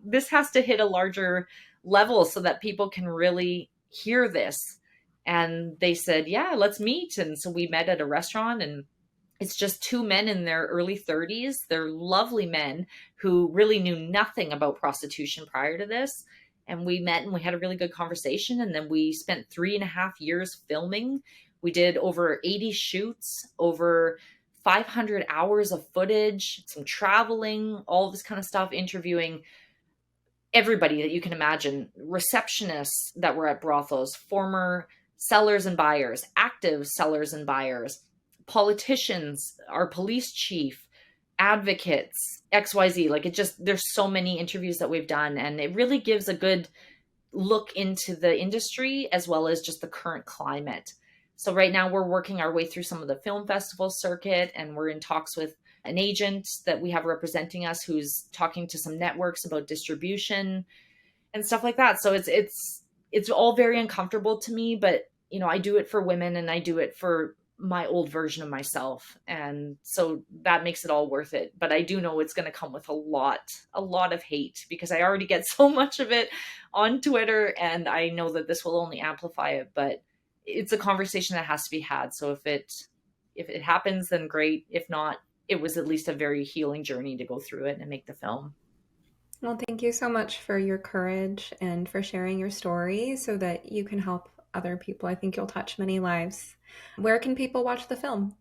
this has to hit a larger level so that people can really hear this. And they said, yeah, let's meet. And so we met at a restaurant, and It's just two men in their early 30s. They're lovely men who really knew nothing about prostitution prior to this. And we met and we had a really good conversation. And then we spent 3.5 years filming. We did over 80 shoots, over 500 hours of footage, some traveling, all this kind of stuff, interviewing everybody that you can imagine, receptionists that were at brothels, former sellers and buyers, active sellers and buyers, politicians, our police chief, advocates, XYZ. Like, it just, there's so many interviews that we've done, and it really gives a good look into the industry as well as just the current climate. So right now we're working our way through some of the film festival circuit, and we're in talks with an agent that we have representing us who's talking to some networks about distribution and stuff like that. So it's all very uncomfortable to me, but you know, I do it for women and I do it for my old version of myself. And so that makes it all worth it. But I do know it's going to come with a lot of hate, because I already get so much of it on Twitter, and I know that this will only amplify it, but it's a conversation that has to be had. So if it happens, then great. If not, it was at least a very healing journey to go through it and make the film. Well, thank you so much for your courage and for sharing your story so that you can help other people. I think you'll touch many lives. Where can people watch the film?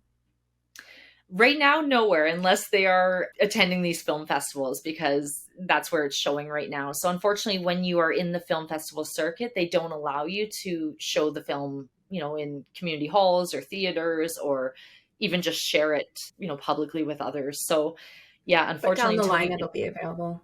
Right now, nowhere, unless they are attending these film festivals, because that's where it's showing right now. So unfortunately, when you are in the film festival circuit, they don't allow you to show the film, you know, in community halls or theaters, or even just share it, you know, publicly with others. So yeah, unfortunately, But down the line, it'll be available.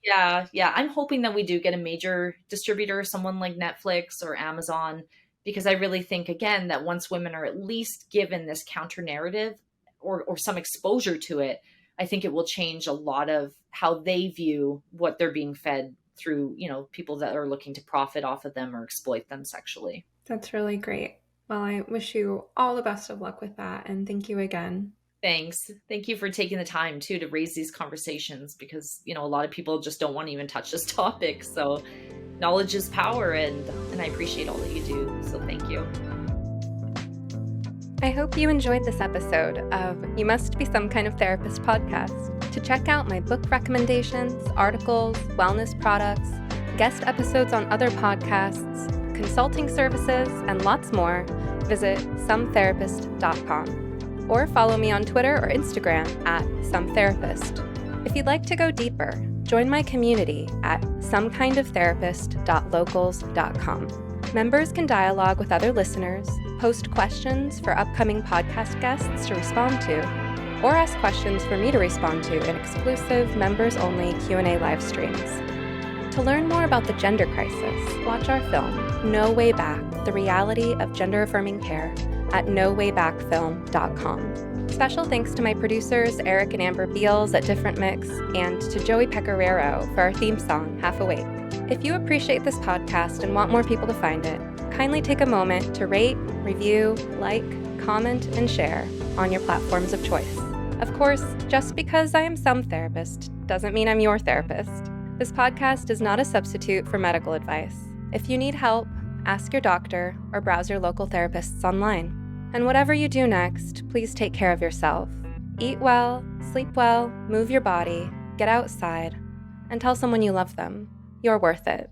Yeah. I'm hoping that we do get a major distributor, someone like Netflix or Amazon, because I really think, again, that once women are at least given this counter narrative or some exposure to it, I think it will change a lot of how they view what they're being fed through, you know, people that are looking to profit off of them or exploit them sexually. That's really great. Well, I wish you all the best of luck with that. And thank you again. Thanks. Thank you for taking the time too to raise these conversations, because, you know, a lot of people just don't want to even touch this topic. So knowledge is power, and I appreciate all that you do. So thank you. I hope you enjoyed this episode of You Must Be Some Kind of Therapist podcast. To check out my book recommendations, articles, wellness products, guest episodes on other podcasts, consulting services, and lots more, visit sometherapist.com or follow me on Twitter or Instagram at sometherapist. If you'd like to go deeper, join my community at somekindoftherapist.locals.com. Members can dialogue with other listeners, post questions for upcoming podcast guests to respond to, or ask questions for me to respond to in exclusive members-only Q&A live streams. To learn more about the gender crisis, watch our film, No Way Back, The Reality of Gender-Affirming Care at nowaybackfilm.com. Special thanks to my producers, Eric and Amber Beals at Different Mix, and to Joey Pecoraro for our theme song, Half Awake. If you appreciate this podcast and want more people to find it, kindly take a moment to rate, review, like, comment, and share on your platforms of choice. Of course, just because I am some therapist doesn't mean I'm your therapist. This podcast is not a substitute for medical advice. If you need help, ask your doctor or browse your local therapists online. And whatever you do next, please take care of yourself. Eat well, sleep well, move your body, get outside, and tell someone you love them. You're worth it.